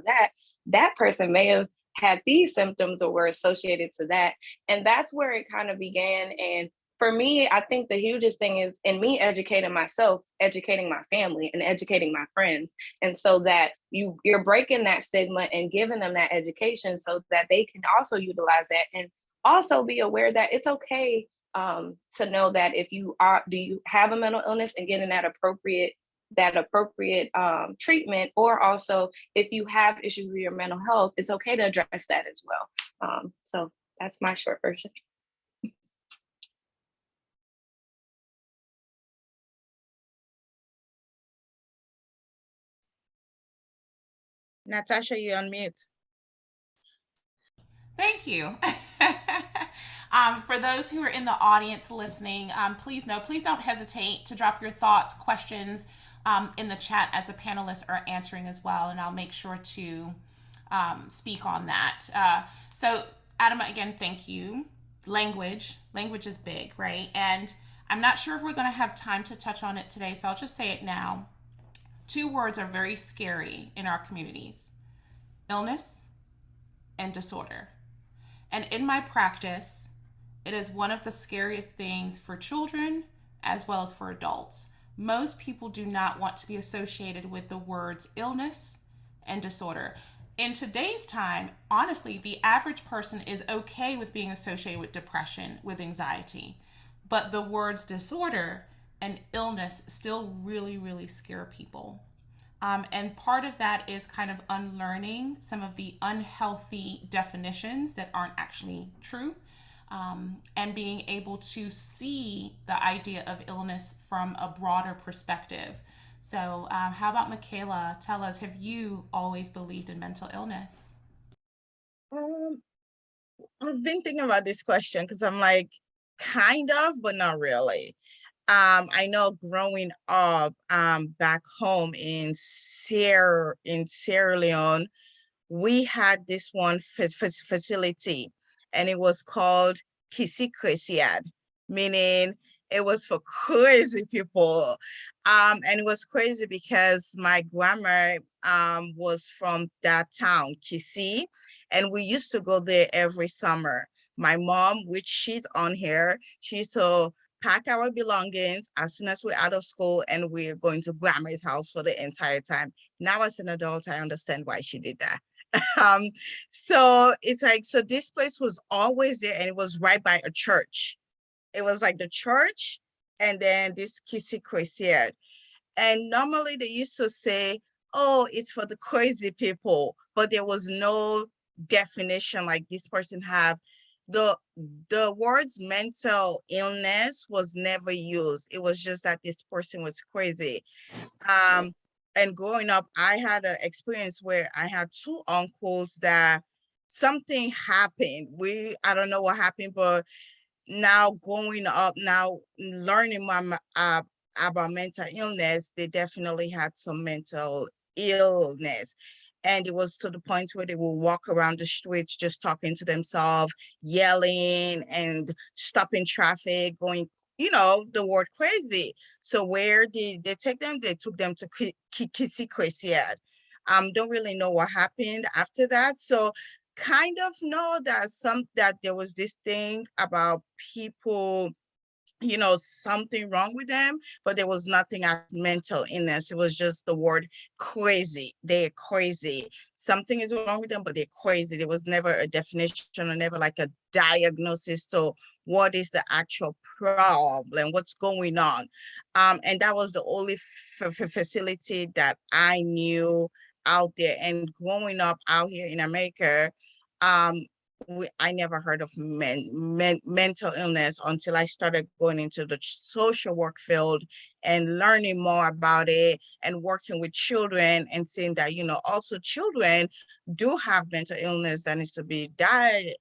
[SPEAKER 5] that person may have had these symptoms or were associated to that. And that's where it kind of began. And for me, I think the hugest thing is in me educating myself, educating my family, and educating my friends. And so that you're breaking that stigma and giving them that education so that they can also utilize that and also be aware that it's okay to know that if you have a mental illness and getting that appropriate treatment, or also if you have issues with your mental health, it's okay to address that as well. So that's my short version.
[SPEAKER 4] Natasha, you're on mute.
[SPEAKER 1] Thank you. For those who are in the audience listening, please don't hesitate to drop your thoughts, questions in the chat as the panelists are answering as well, and I'll make sure to speak on that. So, Adama, again, thank you. Language is big, right? And I'm not sure if we're going to have time to touch on it today, so I'll just say it now. 2 words are very scary in our communities: illness and disorder. And in my practice, it is one of the scariest things for children as well as for adults. Most people do not want to be associated with the words illness and disorder. In today's time, honestly, the average person is okay with being associated with depression, with anxiety. But the words disorder and illness still really, really scare people. And part of that is kind of unlearning some of the unhealthy definitions that aren't actually true, and being able to see the idea of illness from a broader perspective. So how about Michaella? Tell us, have you always believed in mental illness?
[SPEAKER 4] I've been thinking about this question because I'm like, kind of, but not really. I know growing up back home in Sierra Leone, we had this one facility, and it was called Kisi Kresiad, meaning it was for crazy people. And it was crazy because my grandma was from that town, Kisi, and we used to go there every summer. My mom, which she's on here, she used to pack our belongings as soon as we're out of school, and we're going to grandma's house for the entire time. Now as an adult, I understand why she did that. So it's like, so this place was always there, and it was right by a church. It was like the church and then this Kisi Cresier. And normally they used to say, oh, it's for the crazy people, but there was no definition like this person have. The words mental illness was never used. It was just that this person was crazy. And growing up, I had an experience where I had 2 uncles that something happened. I don't know what happened, but now growing up, now learning about mental illness, they definitely had some mental illness. And it was to the point where they would walk around the streets just talking to themselves, yelling and stopping traffic, going, the word crazy. So where did they take them? They took them to Kissy Christian. Don't really know what happened after that. So kind of know that there was this thing about people, something wrong with them, but there was nothing as mental illness. It was just the word crazy. They're crazy. Something is wrong with them, but they're crazy. There was never a definition or never like a diagnosis to what is the actual problem, what's going on. And that was the only facility that I knew out there. And growing up out here in America, um, I never heard of mental illness until I started going into the social work field and learning more about it and working with children and seeing that, also children do have mental illness that needs to be diagnosed.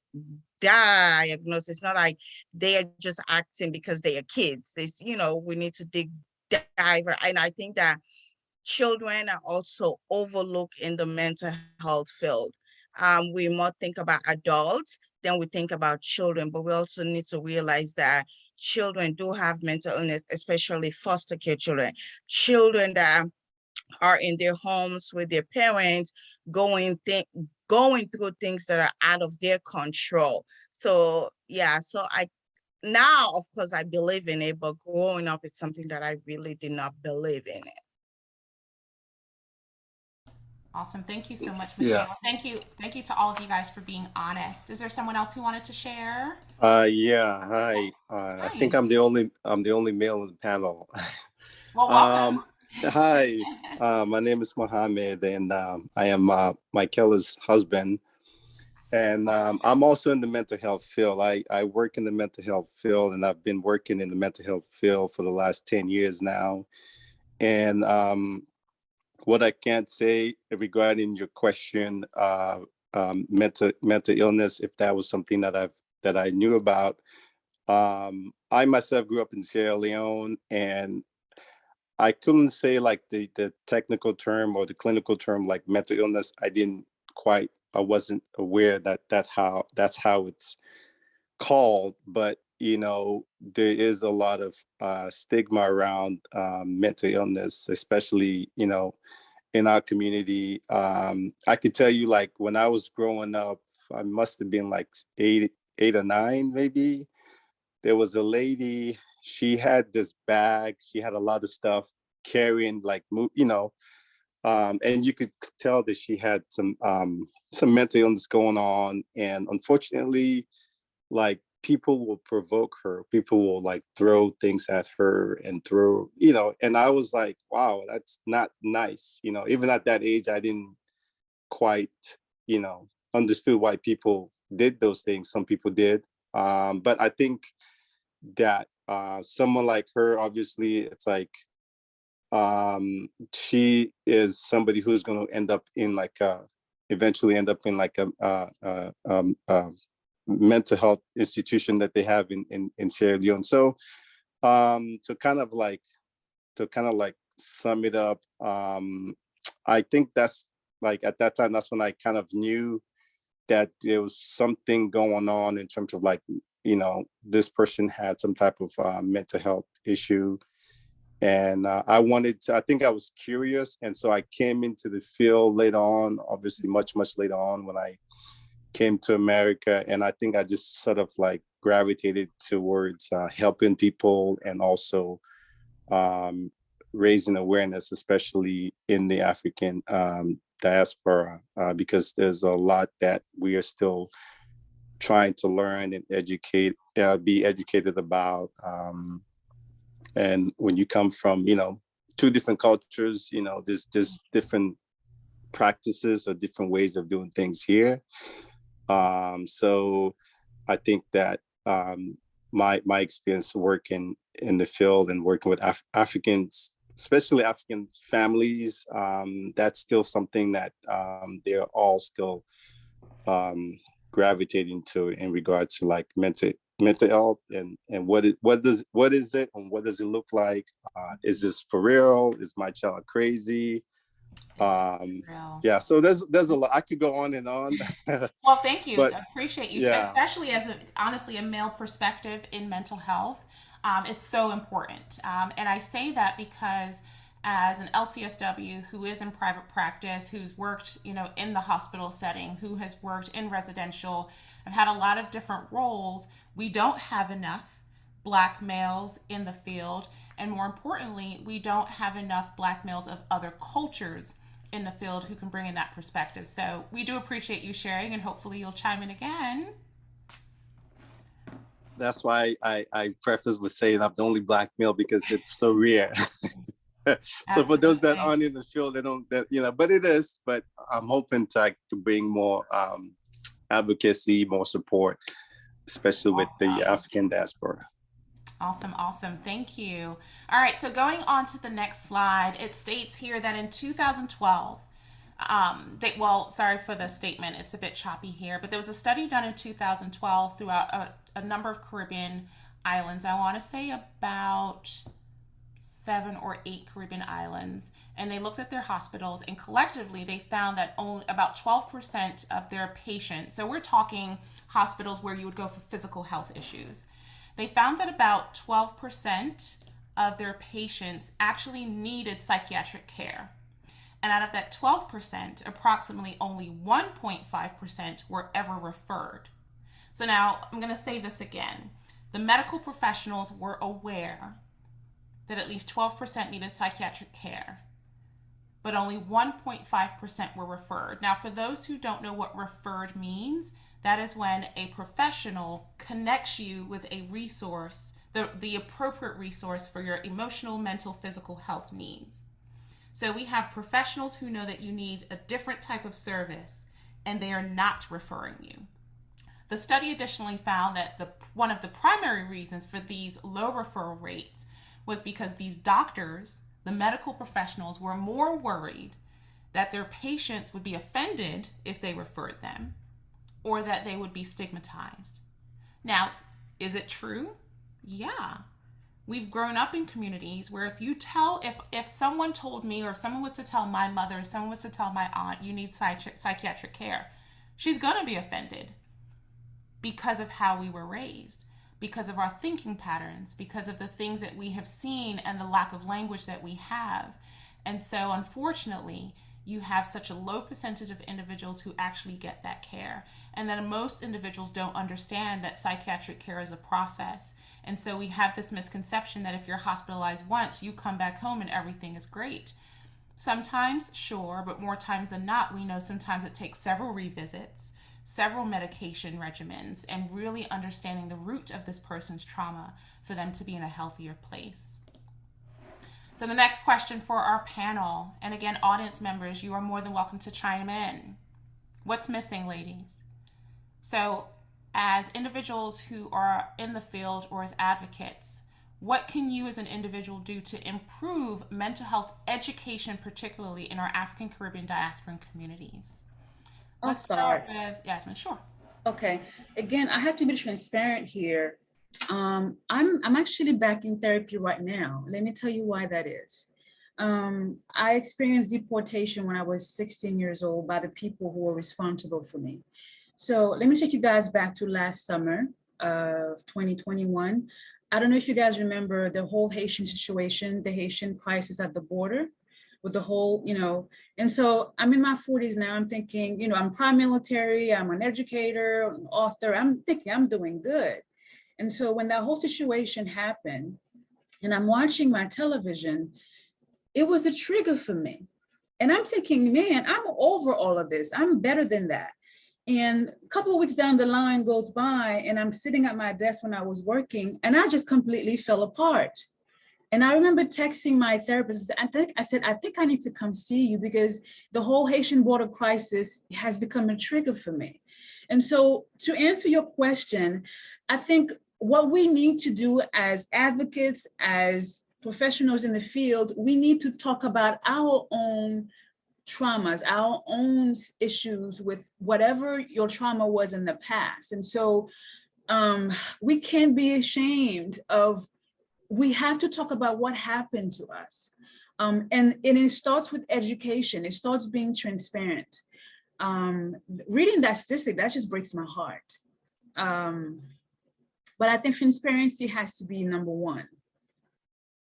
[SPEAKER 4] It's not like they are just acting because they are kids. We need to dive. And I think that children are also overlooked in the mental health field. We more think about adults than we think about children, but we also need to realize that children do have mental illness, especially foster care children, children that are in their homes with their parents, going through things that are out of their control. So yeah, now of course I believe in it, but growing up it's something that I really did not believe in it.
[SPEAKER 1] Awesome. Thank you so much,
[SPEAKER 6] Yeah.
[SPEAKER 1] Michaella. Thank you to all of you guys for being honest. Is there someone else who wanted to share?
[SPEAKER 6] Yeah. Hi. I think
[SPEAKER 1] Hi.
[SPEAKER 6] I'm the only male in the panel.
[SPEAKER 1] Well, welcome.
[SPEAKER 6] Hi. My name is Mohammed, and I am Michaella's husband. And I'm also in the mental health field. I work in the mental health field, and I've been working in the mental health field for the last 10 years now. And what I can't say regarding your question, mental illness, if that was something that I knew about. I myself grew up in Sierra Leone, and I couldn't say like the technical term or the clinical term like mental illness. I wasn't aware that's how it's called. But there is a lot of stigma around mental illness, especially in our community. I could tell you, like, when I was growing up, I must have been like eight or nine, maybe. There was a lady, she had this bag, she had a lot of stuff carrying, like, and you could tell that she had some mental illness going on. And unfortunately, like, people will provoke her, people will like throw things at her and and I was like, wow, that's not nice. Even at that age, I didn't quite understood why people did those things. Some people did, but I think that someone like her, obviously, it's like she is somebody who's going to eventually end up in like a mental health institution that they have in Sierra Leone. So to kind of like sum it up, I think that's like, at that time, that's when I kind of knew that there was something going on in terms of like, this person had some type of mental health issue. And I think I was curious. And so I came into the field later on, obviously much later on, when I came to America. And I think I just sort of like gravitated towards helping people, and also raising awareness, especially in the African diaspora, because there's a lot that we are still trying to learn and be educated about. And when you come from, two different cultures, there's different practices or different ways of doing things here. So I think that my experience working in the field and working with Africans, especially African families, that's still something that they're all still gravitating to in regards to like mental health and what is it and what does it look like? Is this for real? Is my child crazy? Yeah, so there's a lot. I could go on and on.
[SPEAKER 1] Well, thank you.
[SPEAKER 6] But
[SPEAKER 1] I appreciate you,
[SPEAKER 6] yeah,
[SPEAKER 1] especially as honestly a male perspective in mental health. It's so important. And I say that because as an LCSW who is in private practice, who's worked, in the hospital setting, who has worked in residential, I've had a lot of different roles. We don't have enough Black males in the field. And more importantly, we don't have enough Black males of other cultures in the field who can bring in that perspective. So we do appreciate you sharing, and hopefully you'll chime in again.
[SPEAKER 6] that's why I preface with saying I'm the only Black male because it's so rare. So for those that aren't in the field, they don't, but it is. But I'm hoping to bring more advocacy, more support, especially with the African diaspora.
[SPEAKER 1] Awesome. Thank you. All right, so going on to the next slide, it states here that in 2012, sorry for the statement, it's a bit choppy here, but there was a study done in 2012 throughout a number of Caribbean islands. I want to say about 7 or 8 Caribbean islands, and they looked at their hospitals, and collectively they found that only about 12% of their patients, so we're talking hospitals where you would go for physical health issues, they found that about 12% of their patients actually needed psychiatric care. And out of that 12%, approximately only 1.5% were ever referred. So now I'm going to say this again. The medical professionals were aware that at least 12% needed psychiatric care, but only 1.5% were referred. Now, for those who don't know what referred means, that is when a professional connects you with a resource, the appropriate resource for your emotional, mental, physical health needs. So we have professionals who know that you need a different type of service, and they are not referring you. The study additionally found that one of the primary reasons for these low referral rates was because these doctors, the medical professionals, were more worried that their patients would be offended if they referred them, or that they would be stigmatized. Now, is it true? Yeah. We've grown up in communities where if someone told me, or if someone was to tell my mother, or someone was to tell my aunt, you need psychiatric care, she's gonna be offended because of how we were raised, because of our thinking patterns, because of the things that we have seen and the lack of language that we have. And so unfortunately, you have such a low percentage of individuals who actually get that care. And then most individuals don't understand that psychiatric care is a process. And so we have this misconception that if you're hospitalized once, you come back home and everything is great. Sometimes, sure, but more times than not, we know sometimes it takes several revisits, several medication regimens, and really understanding the root of this person's trauma for them to be in a healthier place. So the next question for our panel, and again, audience members, you are more than welcome to chime in. What's missing, ladies? So as individuals who are in the field or as advocates, what can you as an individual do to improve mental health education, particularly in our African Caribbean diasporan communities? Let's start with Yasmine. Sure.
[SPEAKER 2] Okay. Again, I have to be transparent here. I'm actually back in therapy right now. Let me tell you why that is. I experienced deportation when I was 16 years old by the people who were responsible for me. So let me take you guys back to last summer of 2021. I don't know if you guys remember the whole Haitian situation, the Haitian crisis at the border with the whole, and so I'm in my 40s now. I'm thinking, I'm prime military, I'm an educator, an author. I'm thinking I'm doing good. And so when that whole situation happened and I'm watching my television, it was a trigger for me. And I'm thinking, man, I'm over all of this. I'm better than that. And a couple of weeks down the line goes by and I'm sitting at my desk when I was working and I just completely fell apart. And I remember texting my therapist, I think I need to come see you because the whole Haitian border crisis has become a trigger for me. And so to answer your question, I think what we need to do as advocates, as professionals in the field, we need to talk about our own traumas, our own issues with whatever your trauma was in the past. And so we can't be ashamed of, we have to talk about what happened to us. And it starts with education. It starts being transparent. Reading that statistic, that just breaks my heart. But I think transparency has to be number one.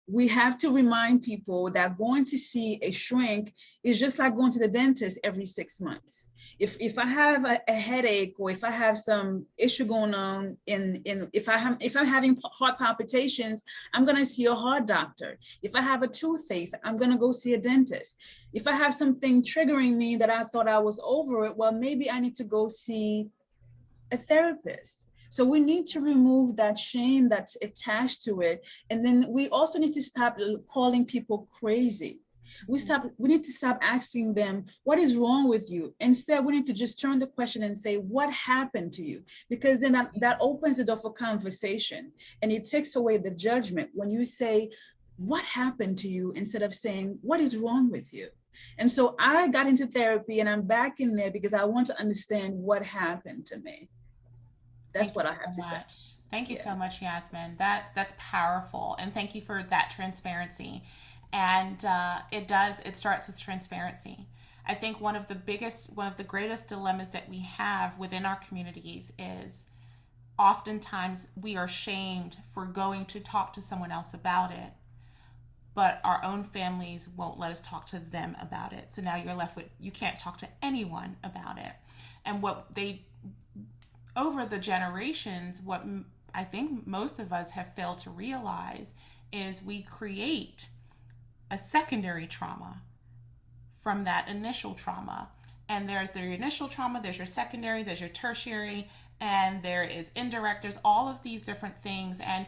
[SPEAKER 2] We have to remind people that going to see a shrink is just like going to the dentist every 6 months. If I have a headache, or if I have some issue going on if I'm having heart palpitations, I'm gonna see a heart doctor. If I have a toothache, I'm gonna go see a dentist. If I have something triggering me that I thought I was over it, well, maybe I need to go see a therapist. So we need to remove that shame that's attached to it. And then we also need to stop calling people crazy. We need to stop asking them, what is wrong with you? Instead, we need to just turn the question and say, what happened to you? Because then that opens the door for conversation, and it takes away the judgment when you say, what happened to you, instead of saying, what is wrong with you? And so I got into therapy, and I'm back in there because I want to understand what happened to me. That's what I have to say.
[SPEAKER 1] Thank you so much, Yasmine. That's powerful. And thank you for that transparency. And it starts with transparency. I think one of the greatest dilemmas that we have within our communities is oftentimes we are shamed for going to talk to someone else about it, but our own families won't let us talk to them about it. So now you're left with, you can't talk to anyone about it. And over the generations, what I think most of us have failed to realize is we create a secondary trauma from that initial trauma. And there's the initial trauma, there's your secondary, there's your tertiary, and there is indirect, there's all of these different things. And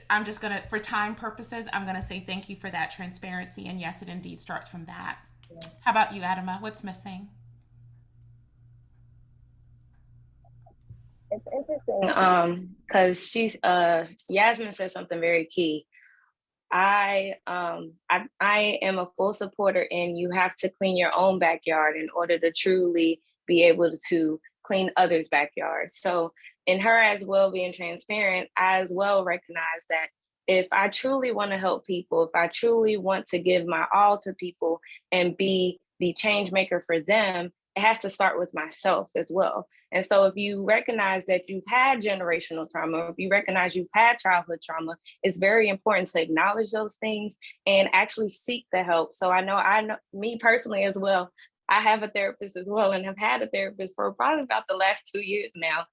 [SPEAKER 1] I'm just gonna, for time purposes, I'm gonna say thank you for that transparency. And yes, it indeed starts from that. Yeah. How about you, Adama? What's missing?
[SPEAKER 5] It's interesting because Yasmine said something very key. I am a full supporter in you have to clean your own backyard in order to truly be able to clean others' backyards. So in her as well being transparent, I as well recognize that if I truly want to help people, if I truly want to give my all to people and be the change maker for them, it has to start with myself as well. And so if you recognize that you've had generational trauma, if you recognize you've had childhood trauma, it's very important to acknowledge those things and actually seek the help. So I know me personally as well, I have a therapist as well and have had a therapist for probably about the last 2 years now.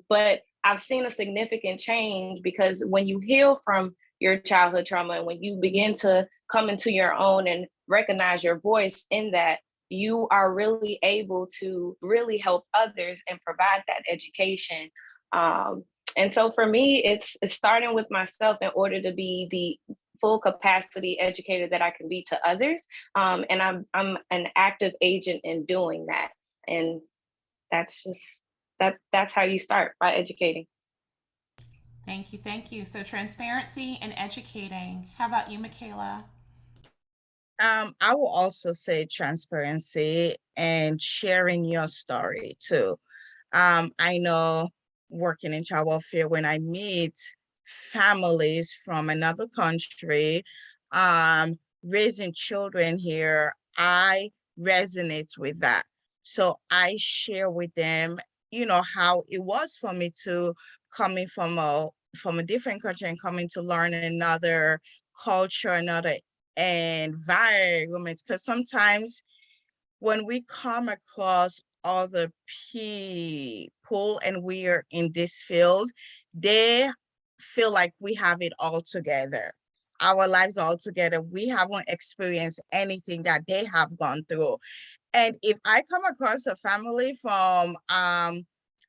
[SPEAKER 5] But I've seen a significant change because when you heal from your childhood trauma and when you begin to come into your own and recognize your voice in that, you are really able to really help others and provide that education. And so for me, it's starting with myself in order to be the full capacity educator that I can be to others. And I'm an active agent in doing that. And that's how you start, by educating.
[SPEAKER 1] Thank you. So transparency and educating. How about you, Michaella?
[SPEAKER 4] I will also say transparency and sharing your story too. I know working in child welfare, when I meet families from another country, raising children here, I resonate with that. So I share with them, how it was for me to coming from a different country and coming to learn another culture, another environment, because sometimes when we come across other people and we are in this field, they feel like we have it all together, our lives all together. We haven't experienced anything that they have gone through. And if I come across a family from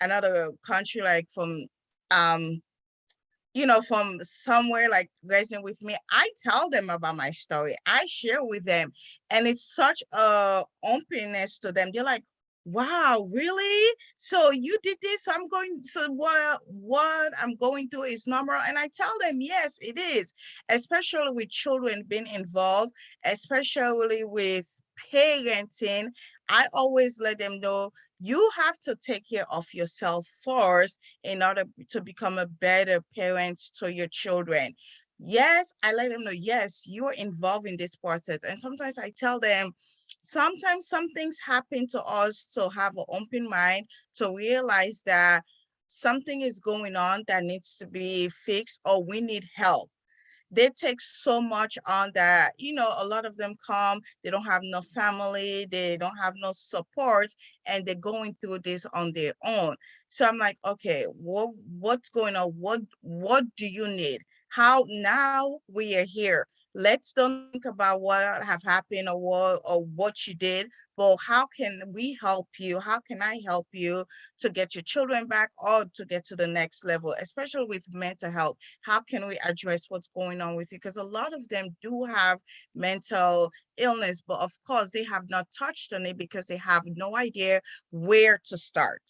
[SPEAKER 4] another country, like from from somewhere like resident with me, I tell them about my story. I share with them. And it's such a openness to them. They're like, wow, really? So you did this, so what I'm going through is normal. And I tell them, yes, it is, especially with children being involved, especially with parenting. I always let them know you have to take care of yourself first in order to become a better parent to your children. Yes, I let them know, yes, you're involved in this process. And sometimes I tell them, sometimes some things happen to us to have an open mind, to realize that something is going on that needs to be fixed or we need help. They take so much on that, a lot of them come, they don't have no family, they don't have no support, and they're going through this on their own. So I'm like, okay, what's going on? What do you need? How now we are here? Let's don't think about what have happened or what you did, but how can we help you? How can I help you to get your children back or to get to the next level, especially with mental health? How can we address what's going on with you? Because a lot of them do have mental illness, but of course they have not touched on it because they have no idea where to start.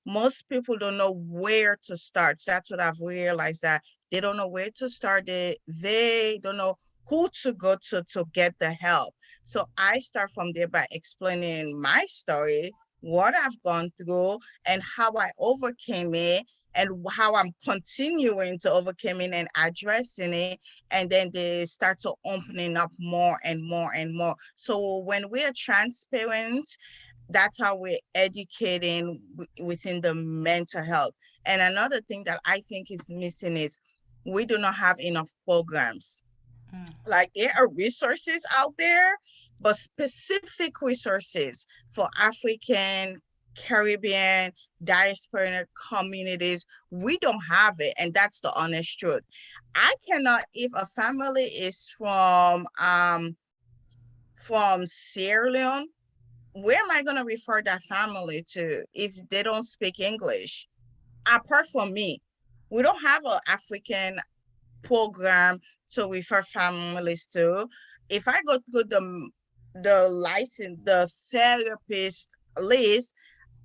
[SPEAKER 4] Most people don't know where to start. So that's what I've realized, that they don't know where to start. They don't know who to go to get the help. So I start from there by explaining my story, what I've gone through, and how I overcame it, and how I'm continuing to overcome it and addressing it. And then they start to opening up more and more and more. So when we are transparent, that's how we're educating within the mental health. And another thing that I think is missing is we do not have enough programs.
[SPEAKER 1] Mm.
[SPEAKER 4] Like, there are resources out there, but specific resources for African, Caribbean, diaspora communities, we don't have it. And that's the honest truth. I cannot, if a family is from Sierra Leone, where am I going to refer that family to if they don't speak English? Apart from me, we don't have an African program to refer families to. If I go to the therapist list,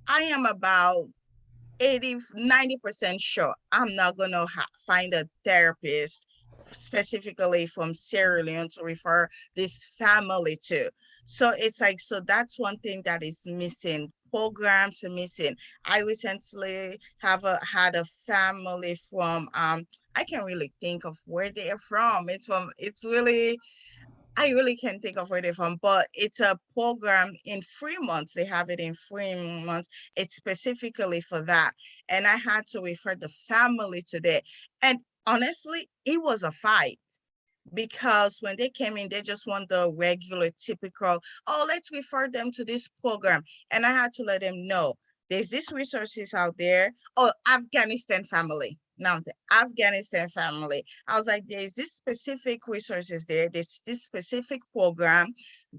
[SPEAKER 4] I am about 80-90% sure I'm not going to find a therapist specifically from Sierra Leone to refer this family to. So it's like, so that's one thing that is missing. Programs are missing. I recently had a family from I can't really think of where they're from. It's really, I really can't think of where they're from, but it's a program in Fremont. They have it in Fremont. It's specifically for that. And I had to refer the family to that. And honestly, it was a fight, because when they came in, they just want the regular, typical, oh, let's refer them to this program. And I had to let them know there's these resources out there. Oh, Afghanistan family. Now, the Afghanistan family. I was like, there's this specific resources there. There's this specific program.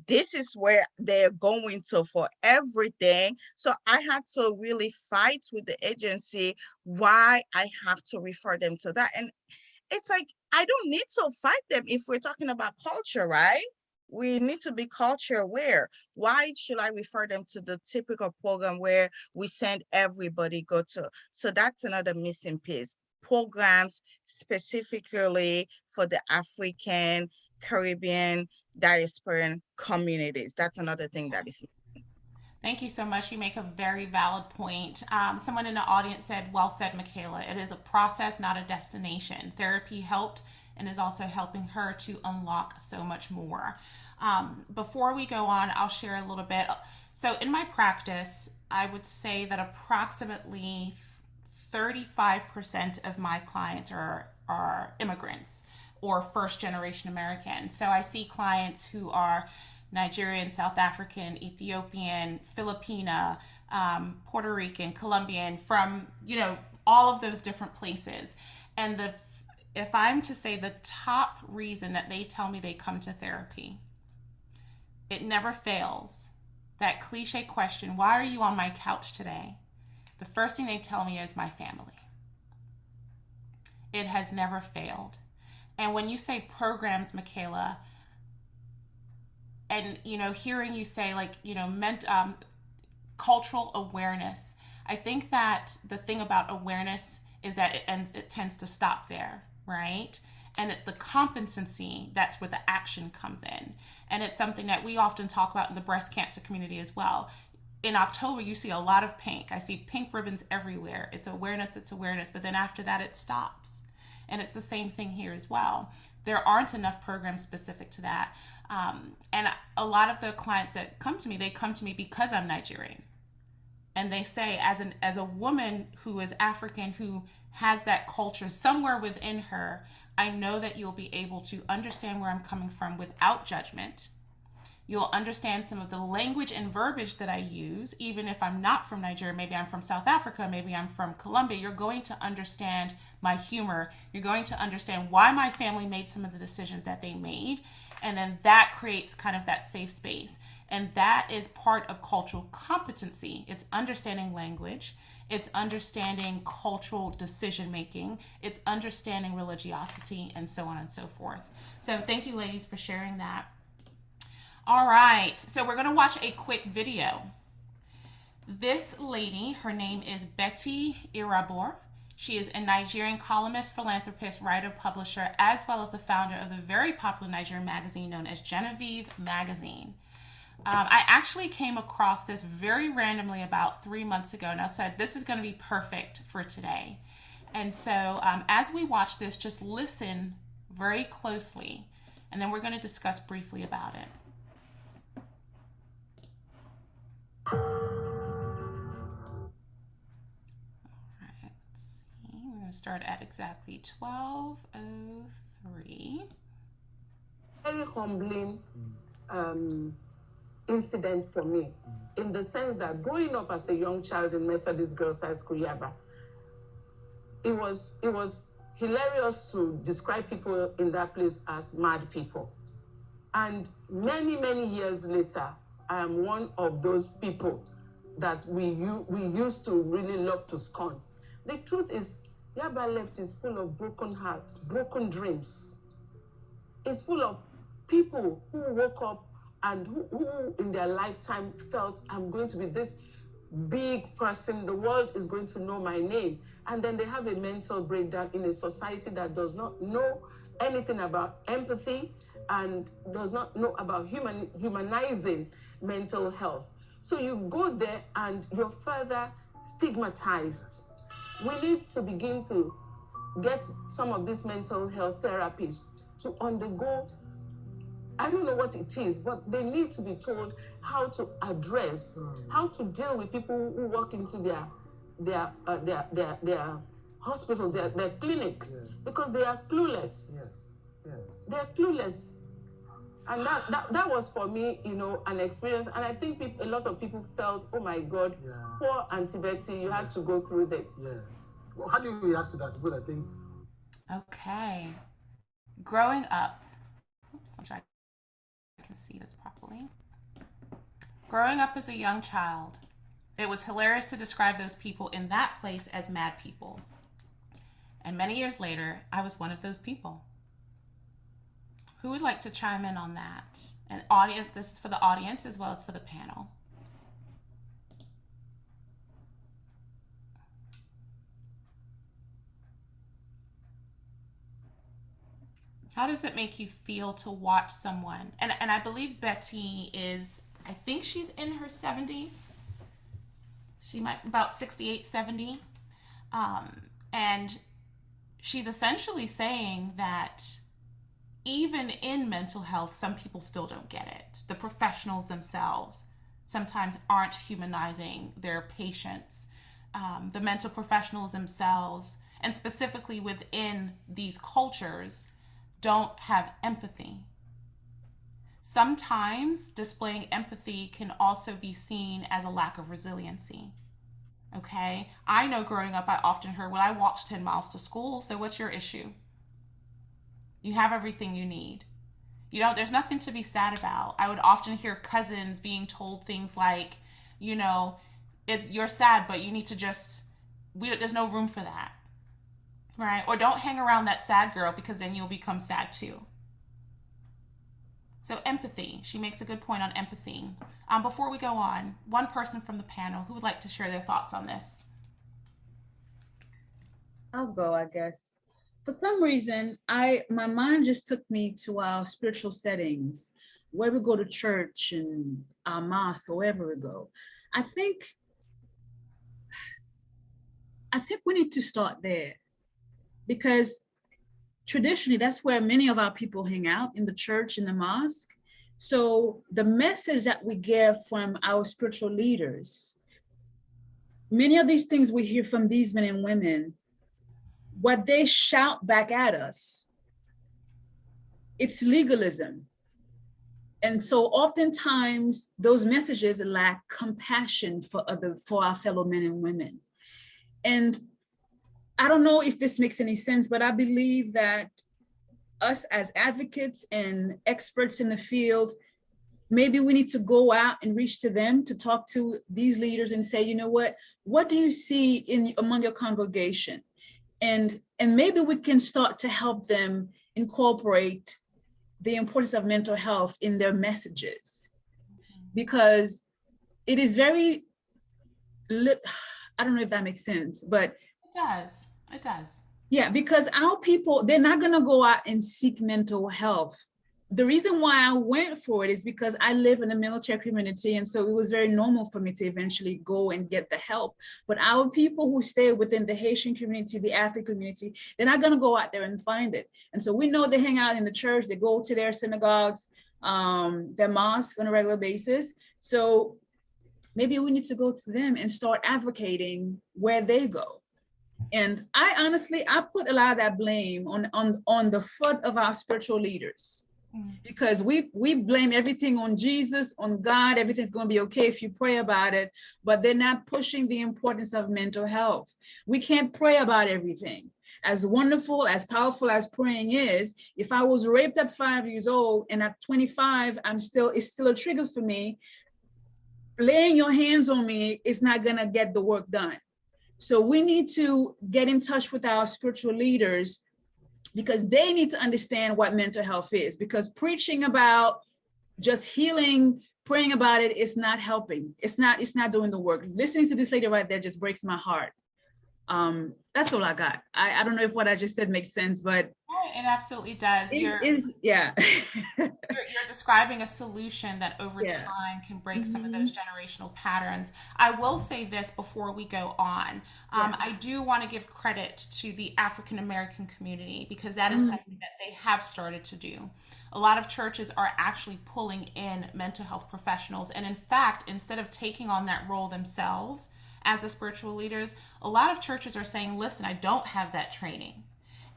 [SPEAKER 4] This is where they're going to for everything. So I had to really fight with the agency why I have to refer them to that. And it's like, I don't need to fight them if we're talking about culture, right? We need to be culture aware. Why should I refer them to the typical program where we send everybody go to? So that's another missing piece. Programs specifically for the African, Caribbean, diasporan communities. That's another thing that is.
[SPEAKER 1] Thank you so much. You make a very valid point. Someone in the audience said, well said, Michaella. It is a process, not a destination. Therapy helped and is also helping her to unlock so much more. Before we go on, I'll share a little bit. So, in my practice, I would say that approximately 35% of my clients are immigrants or first generation Americans. So, I see clients who are Nigerian, South African, Ethiopian, Filipina, Puerto Rican, Colombian, from, all of those different places. And if I'm to say the top reason that they tell me they come to therapy, it never fails. That cliche question, why are you on my couch today? The first thing they tell me is my family. It has never failed. And when you say programs, Michaella, and hearing you say, like, cultural awareness. I think that the thing about awareness is that it tends to stop there, right? And it's the competency that's where the action comes in. And it's something that we often talk about in the breast cancer community as well. In October, you see a lot of pink. I see pink ribbons everywhere. It's awareness, but then after that, it stops. And it's the same thing here as well. There aren't enough programs specific to that. And a lot of the clients that come to me, they come to me because I'm Nigerian. And they say, as a woman who is African, who has that culture somewhere within her, I know that you'll be able to understand where I'm coming from without judgment. You'll understand some of the language and verbiage that I use, even if I'm not from Nigeria. Maybe I'm from South Africa, maybe I'm from Colombia. You're going to understand my humor. You're going to understand why my family made some of the decisions that they made. And then that creates kind of that safe space. And that is part of cultural competency. It's understanding language. It's understanding cultural decision making. It's understanding religiosity, and so on and so forth. So thank you, ladies, for sharing that. All right, so we're going to watch a quick video. This lady, her name is Betty Irabor. She is a Nigerian columnist, philanthropist, writer, publisher, as well as the founder of the very popular Nigerian magazine known as Genevieve Magazine. I actually came across this very randomly about 3 months ago, and I said, this is going to be perfect for today. And so as we watch this, just listen very closely, and then we're going to discuss briefly about it. All right, let's see. We're going to start at exactly 12:03.
[SPEAKER 7] Very humbling incident for me, in the sense that growing up as a young child in Methodist Girls High School, Yaba, it was hilarious to describe people in that place as mad people. And many, many years later, I am one of those people that we used to really love to scorn. The truth is, Yaba left is full of broken hearts, broken dreams. It's full of people who woke up and who in their lifetime felt, I'm going to be this big person, the world is going to know my name. And then they have a mental breakdown in a society that does not know anything about empathy and does not know about humanizing mental health. So you go there and you're further stigmatized. We need to begin to get some of these mental health therapies to undergo, I don't know what it is, but they need to be told how to address, how to deal with people who walk into their hospital, their clinics, because they are clueless. They're clueless. And that was for me, an experience. And I think a lot of people felt, oh my God, poor Auntie Betty, you had to go through this.
[SPEAKER 8] Well, how do you react to that? Because I think.
[SPEAKER 1] Okay. Growing up, oops, I'm trying I can see this properly. Growing up as a young child, it was hilarious to describe those people in that place as mad people. And many years later, I was one of those people. Who would like to chime in on that? And audience, this is for the audience as well as for the panel. How does it make you feel to watch someone? And I believe Betty is, I think she's in her 70s. She might be about 68, 70. And she's essentially saying that even in mental health, some people still don't get it. The professionals themselves sometimes aren't humanizing their patients. The mental professionals themselves, and specifically within these cultures, don't have empathy. Sometimes displaying empathy can also be seen as a lack of resiliency. Okay? I know growing up, I often heard, well, I walked 10 miles to school, so what's your issue? You have everything you need. There's nothing to be sad about. I would often hear cousins being told things like, you're sad, but you need to there's no room for that. Right? Or don't hang around that sad girl because then you'll become sad too. So empathy, she makes a good point on empathy. Before we go on, one person from the panel who would like to share their thoughts on this.
[SPEAKER 2] I'll go, I guess. For some reason, my mind just took me to our spiritual settings, where we go to church and our mosque or wherever we go. I think we need to start there, because traditionally that's where many of our people hang out, in the church, in the mosque. So the message that we get from our spiritual leaders, many of these things we hear from these men and women, what they shout back at us, it's legalism. And so oftentimes those messages lack compassion for our fellow men and women. And I don't know if this makes any sense, but I believe that us as advocates and experts in the field, maybe we need to go out and reach to them, to talk to these leaders and say, you know what do you see among your congregation? And maybe we can start to help them incorporate the importance of mental health in their messages, because it is very, I don't know if that makes sense, but
[SPEAKER 1] it does.
[SPEAKER 2] Yeah, because our people, they're not gonna go out and seek mental health. The reason why I went for it is because I live in a military community, and so it was very normal for me to eventually go and get the help. But our people who stay within the Haitian community, the African community, they're not gonna go out there and find it. And so we know they hang out in the church, they go to their synagogues, their mosque on a regular basis. So maybe we need to go to them and start advocating where they go. And I put a lot of that blame on the foot of our spiritual leaders, because we blame everything on Jesus, on God. Everything's going to be okay if you pray about it, but they're not pushing the importance of mental health. We can't pray about everything. As wonderful, as powerful as praying is, if I was raped at 5 years old and at 25, it's still a trigger for me, laying your hands on me is not going to get the work done. So we need to get in touch with our spiritual leaders, because they need to understand what mental health is, because preaching about just healing, praying about it is not helping. It's not doing the work. Listening to this lady right there just breaks my heart. That's all I got. I don't know if what I just said makes sense, but
[SPEAKER 1] it absolutely does. You're describing a solution that over time can break some of those generational patterns. I will say this before we go on. I do want to give credit to the African American community, because that is something that they have started to do. A lot of churches are actually pulling in mental health professionals. And in fact, instead of taking on that role themselves as the spiritual leaders, a lot of churches are saying, listen, I don't have that training.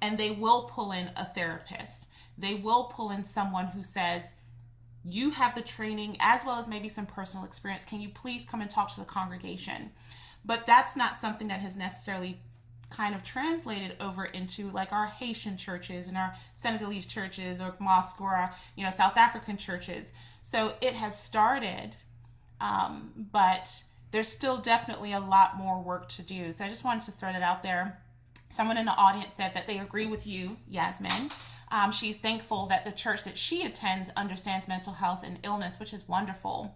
[SPEAKER 1] And they will pull in a therapist. They will pull in someone who says, you have the training as well as maybe some personal experience. Can you please come and talk to the congregation? But that's not something that has necessarily kind of translated over into like our Haitian churches and our Senegalese churches or mosque or our, South African churches. So it has started, but there's still definitely a lot more work to do. So I just wanted to throw that out there. Someone in the audience said that they agree with you, Yasmine. She's thankful that the church that she attends understands mental health and illness, which is wonderful.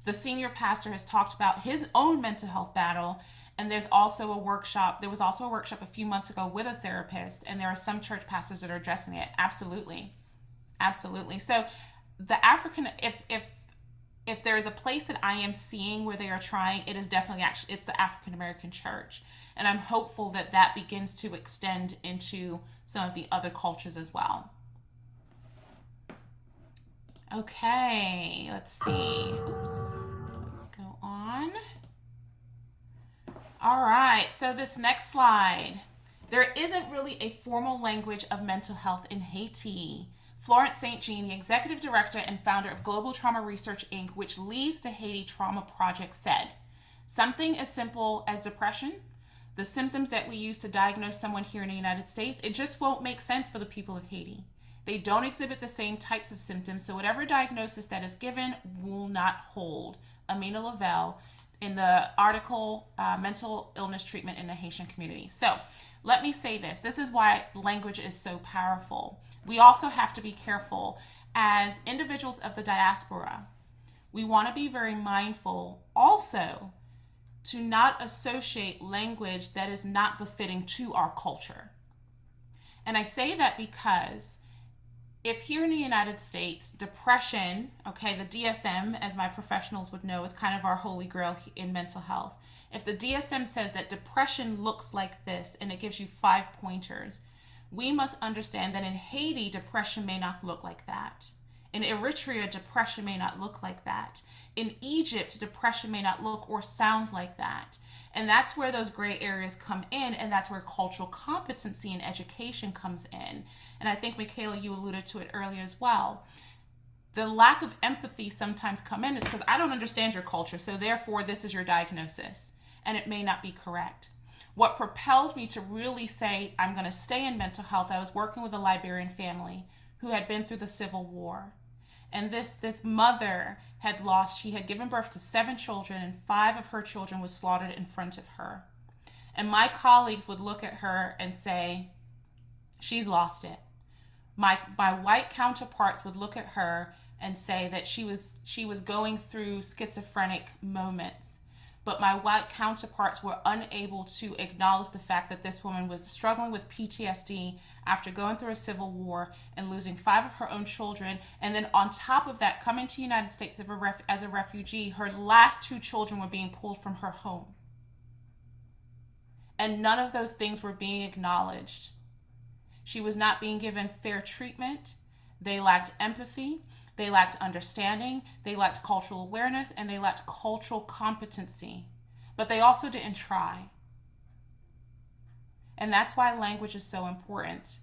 [SPEAKER 1] The senior pastor has talked about his own mental health battle, and there was also a workshop a few months ago with a therapist, and there are some church pastors that are addressing it. Absolutely. So the African, if there is a place that I am seeing where they are trying, it is definitely it's the African American church. And I'm hopeful that that begins to extend into some of the other cultures as well. Okay, let's see. Let's go on. All right, so this next slide. There isn't really a formal language of mental health in Haiti. Florence St. Jean, the executive director and founder of Global Trauma Research, Inc., which leads the Haiti Trauma Project, said, something as simple as depression, the symptoms that we use to diagnose someone here in the United States, it just won't make sense for the people of Haiti. They don't exhibit the same types of symptoms, so whatever diagnosis that is given will not hold. Amina Lavelle in the article, Mental Illness Treatment in the Haitian Community. So let me say this. This is why language is so powerful. We also have to be careful As individuals of the diaspora, we want to be very mindful also to not associate language that is not befitting to our culture. And I say that because if here in the United States, depression, okay, the DSM, as my professionals would know, is kind of our holy grail in mental health. If the DSM says that depression looks like this and it gives you 5 pointers, we must understand that in Haiti, depression may not look like that. In Eritrea, depression may not look like that. In Egypt, depression may not look or sound like that. And that's where those gray areas come in, and that's where cultural competency and education comes in. And I think, Michaella, you alluded to it earlier as well. The lack of empathy sometimes come in is because I don't understand your culture, so therefore this is your diagnosis, and it may not be correct. What propelled me to really say I'm going to stay in mental health, I was working with a Liberian family who had been through the Civil War. And this mother she had given birth to 7 children, and 5 of her children was slaughtered in front of her. And my colleagues would look at her and say, she's lost it. My white counterparts would look at her and say that she was going through schizophrenic moments. But my white counterparts were unable to acknowledge the fact that this woman was struggling with PTSD after going through a civil war and losing 5 of her own children. And then on top of that, coming to the United States as a refugee, her last 2 children were being pulled from her home. And none of those things were being acknowledged. She was not being given fair treatment. They lacked empathy. They lacked understanding, they lacked cultural awareness, and they lacked cultural competency. But they also didn't try. And that's why language is so important.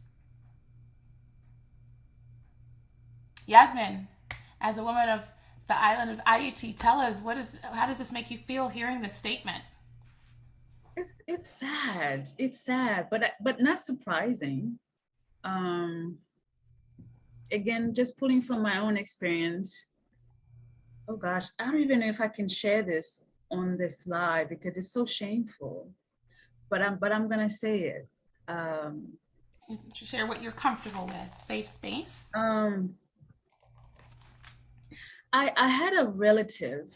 [SPEAKER 1] Yasmine, as a woman of the island of Ayiti, tell us, how does this make you feel hearing this statement?
[SPEAKER 2] It's sad. It's sad, but not surprising. Again, just pulling from my own experience. Oh gosh, I don't even know if I can share this on this live because it's so shameful. But I'm gonna say it.
[SPEAKER 1] Share what you're comfortable with. Safe space.
[SPEAKER 2] I had a relative.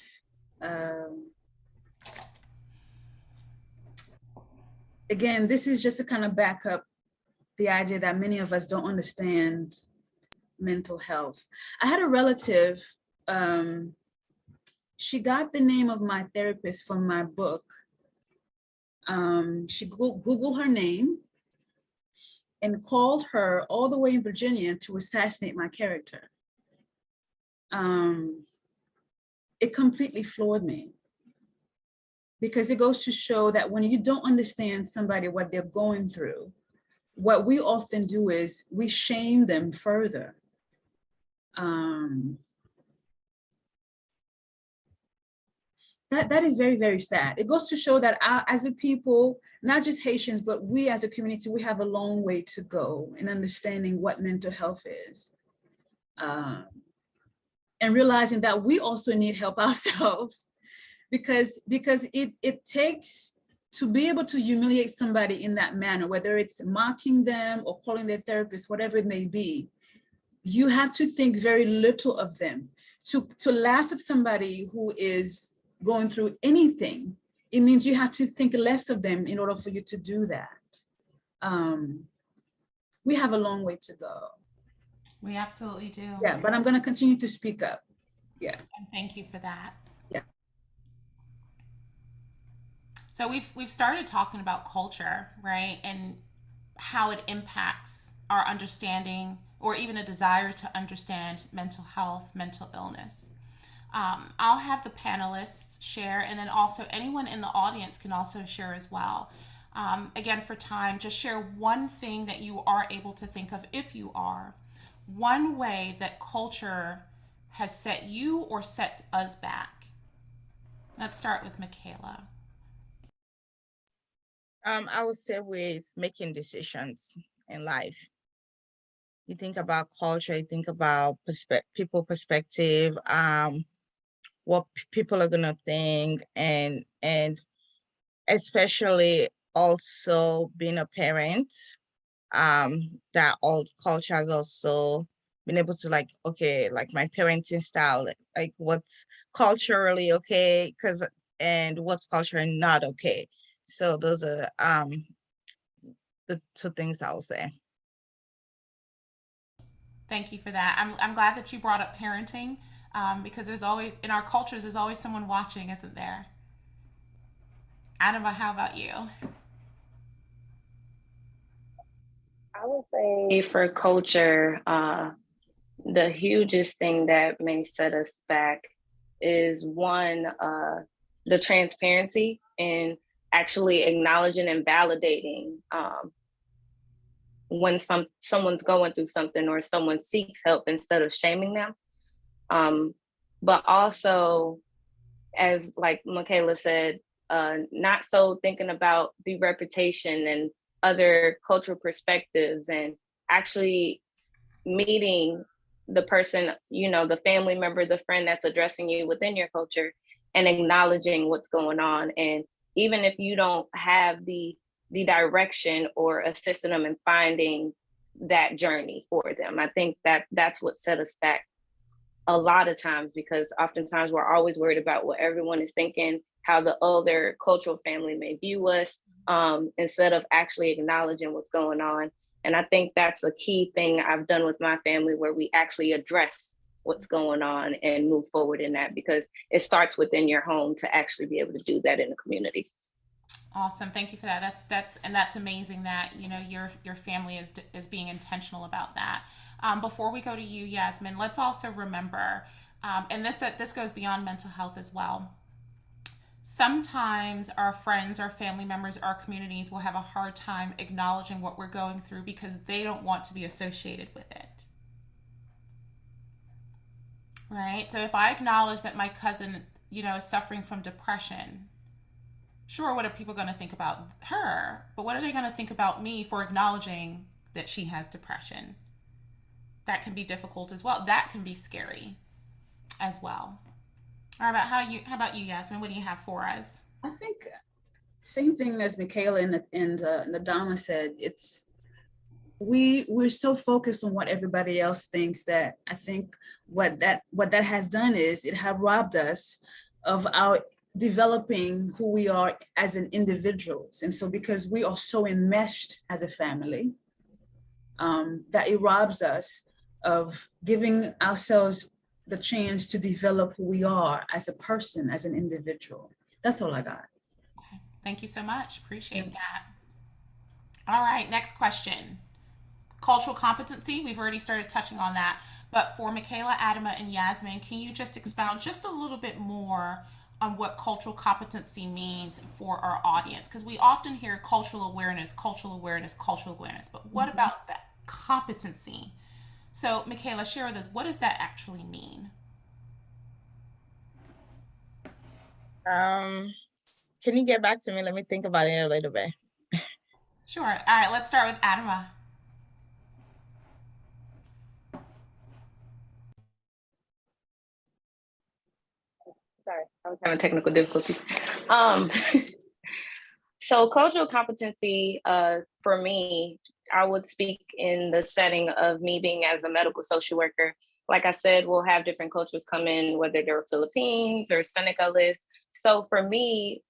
[SPEAKER 2] Again, this is just to kind of back up the idea that many of us don't understand mental health. I had a relative, she got the name of my therapist from my book. She Googled her name and called her all the way in Virginia to assassinate my character. It completely floored me because it goes to show that when you don't understand somebody, what they're going through, what we often do is we shame them further. That is very, very sad. It goes to show that as a people, not just Haitians, but we as a community, we have a long way to go in understanding what mental health is. And realizing that we also need help ourselves because it takes to be able to humiliate somebody in that manner, whether it's mocking them or calling their therapist, whatever it may be. You have to think very little of them. To laugh at somebody who is going through anything, it means you have to think less of them in order for you to do that. We have a long way to go.
[SPEAKER 1] We absolutely do.
[SPEAKER 2] Yeah, but I'm going to continue to speak up. Yeah.
[SPEAKER 1] And thank you for that.
[SPEAKER 2] Yeah.
[SPEAKER 1] So we've started talking about culture, right? And how it impacts our understanding or even a desire to understand mental health, mental illness. I'll have the panelists share, and then also anyone in the audience can also share as well. Again, for time, just share one thing that you are able to think of, if you are, one way that culture has set you or sets us back. Let's start with Michaella.
[SPEAKER 4] I would say with making decisions in life. You think about culture, you think about people perspective, what people are gonna think, and especially also being a parent, that old culture has also being able to like, okay, like my parenting style, like what's culturally okay, and what's culturally not okay. So those are the two things I'll say.
[SPEAKER 1] Thank you for that. I'm glad that you brought up parenting, because there's always, in our cultures, there's always someone watching, isn't there? Adama, how about you?
[SPEAKER 5] I would say for culture, the hugest thing that may set us back is one, the transparency and actually acknowledging and validating when someone's going through something or someone seeks help instead of shaming them. But also, as like Michaella said, not so thinking about the reputation and other cultural perspectives, and actually meeting the person, the family member, the friend that's addressing you within your culture, and acknowledging what's going on. And even if you don't have the direction or assisting them in finding that journey for them, I think that's what set us back a lot of times, because oftentimes we're always worried about what everyone is thinking, how the other cultural family may view us, instead of actually acknowledging what's going on. And I think that's a key thing I've done with my family, where we actually address what's going on and move forward in that, because it starts within your home to actually be able to do that in the community.
[SPEAKER 1] Awesome. Thank you for that. That's amazing that, your family is being intentional about that. Before we go to you, Yasmine, let's also remember, and this goes beyond mental health as well. Sometimes our friends, our family members, our communities will have a hard time acknowledging what we're going through because they don't want to be associated with it. Right? So if I acknowledge that my cousin, is suffering from depression, sure, what are people going to think about her? But what are they going to think about me for acknowledging that she has depression? That can be difficult as well. That can be scary as well. All right, how about you, Yasmine? What do you have for us?
[SPEAKER 2] I think same thing as Michaella and Adama said. We're so focused on what everybody else thinks that I think what that has done is it have robbed us of our developing who we are as an individuals. And so because we are so enmeshed as a family, that it robs us of giving ourselves the chance to develop who we are as a person, as an individual. That's all I got.
[SPEAKER 1] Okay. Thank you so much. Appreciate that. All right, next question. Cultural competency, we've already started touching on that. But for Michaella, Adama, and Yasmine, can you just expound just a little bit more on what cultural competency means for our audience? Because we often hear cultural awareness, but what about that competency? So Michaella, share with us, what does that actually mean?
[SPEAKER 4] Can you get back to me? Let me think about it a little bit.
[SPEAKER 1] Sure. All right, let's start with Adama.
[SPEAKER 5] Sorry, I was having technical difficulties. So cultural competency, for me, I would speak in the setting of me being as a medical social worker. Like I said, we'll have different cultures come in, whether they're Philippines or Senegalese. So for me,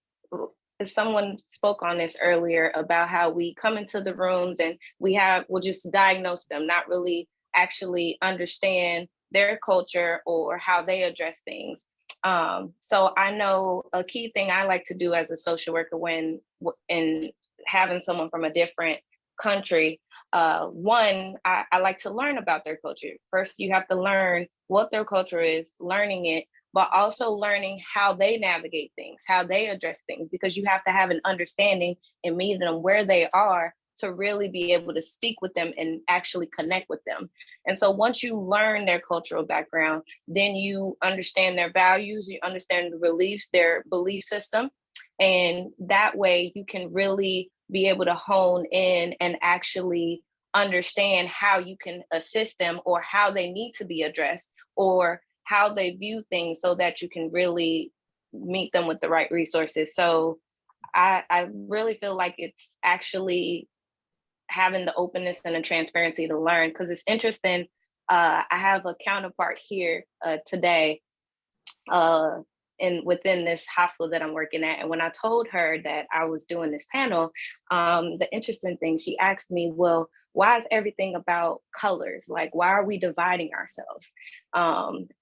[SPEAKER 5] someone spoke on this earlier about how we come into the rooms and we'll just diagnose them, not really actually understand their culture or how they address things. So I know a key thing I like to do as a social worker when in having someone from a different country, one, I like to learn about their culture. First, you have to learn what their culture is, learning it, but also learning how they navigate things, how they address things, because you have to have an understanding and meet them where they are to really be able to speak with them and actually connect with them. And so once you learn their cultural background, then you understand their values, you understand the beliefs, their belief system. And that way you can really be able to hone in and actually understand how you can assist them or how they need to be addressed or how they view things so that you can really meet them with the right resources. So I really feel like it's actually having the openness and the transparency to learn, because it's interesting. I have a counterpart here today within this hospital that I'm working at. And when I told her that I was doing this panel, the interesting thing, she asked me, well, why is everything about colors? Like, why are we dividing ourselves?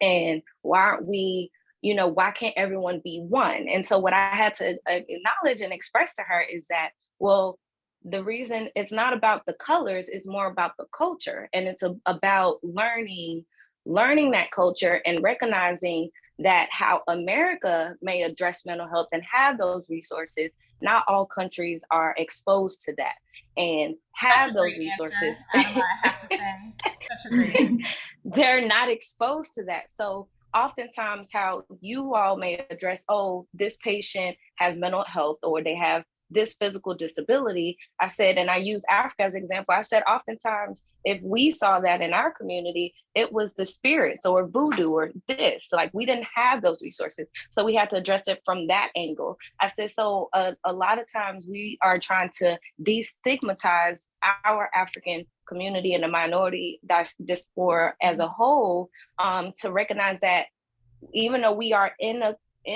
[SPEAKER 5] And why aren't we, why can't everyone be one? And so what I had to acknowledge and express to her is that, well, the reason it's not about the colors, it's more about the culture. And it's about learning that culture and recognizing that how America may address mental health and have those resources, not all countries are exposed to that and have those resources.
[SPEAKER 1] Adama, I have to say, such a great answer.
[SPEAKER 5] They're not exposed to that. So oftentimes how you all may address, oh, this patient has mental health or they have this physical disability. I said, and I use Africa as an example, I said, oftentimes, if we saw that in our community, it was the spirits or voodoo or this, like we didn't have those resources. So we had to address it from that angle. I said, so a lot of times we are trying to destigmatize our African community and the minority diaspora as a whole, to recognize that even though we are in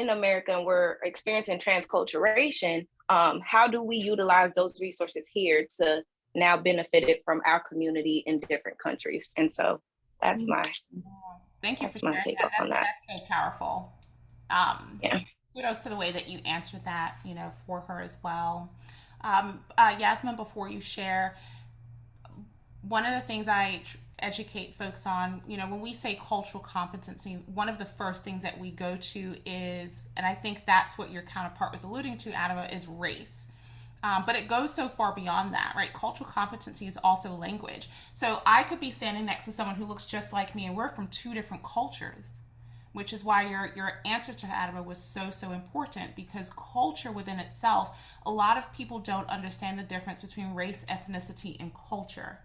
[SPEAKER 5] America and we're experiencing transculturation, how do we utilize those resources here to now benefit it from our community in different countries? And so that's my
[SPEAKER 1] thank you for
[SPEAKER 5] my
[SPEAKER 1] sharing
[SPEAKER 5] take
[SPEAKER 1] that.
[SPEAKER 5] on that.
[SPEAKER 1] That's so powerful.
[SPEAKER 5] Yeah.
[SPEAKER 1] Kudos to the way that you answered that, for her as well. Yasmine, before you share, one of the things I educate folks on, when we say cultural competency, one of the first things that we go to is, and I think that's what your counterpart was alluding to, Adama, is race. But it goes so far beyond that, right? Cultural competency is also language. So I could be standing next to someone who looks just like me and we're from two different cultures, which is why your answer to Adama was so important, because culture within itself, a lot of people don't understand the difference between race, ethnicity, and culture.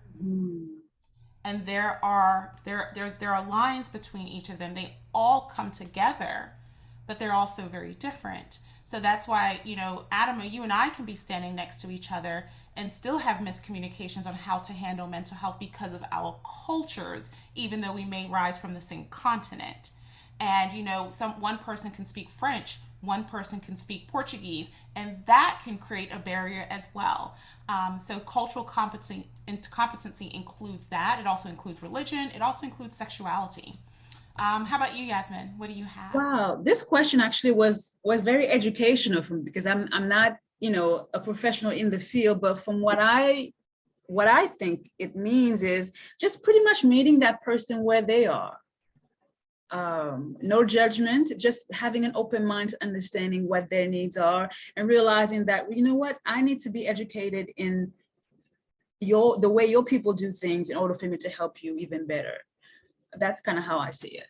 [SPEAKER 1] And there are lines between each of them. They all come together, but they're also very different. So that's why, Adama, you and I can be standing next to each other and still have miscommunications on how to handle mental health because of our cultures, even though we may rise from the same continent. And, one person can speak French, one person can speak Portuguese, and that can create a barrier as well. So cultural competency includes that. It also includes religion. It also includes sexuality. How about you, Yasmine? What do you have?
[SPEAKER 2] Wow, this question actually was very educational for me, because I'm not, a professional in the field, but from what I think it means is just pretty much meeting that person where they are. No judgment, just having an open mind to understanding what their needs are and realizing that, I need to be educated in the way your people do things in order for me to help you even better. That's kind of how I see it.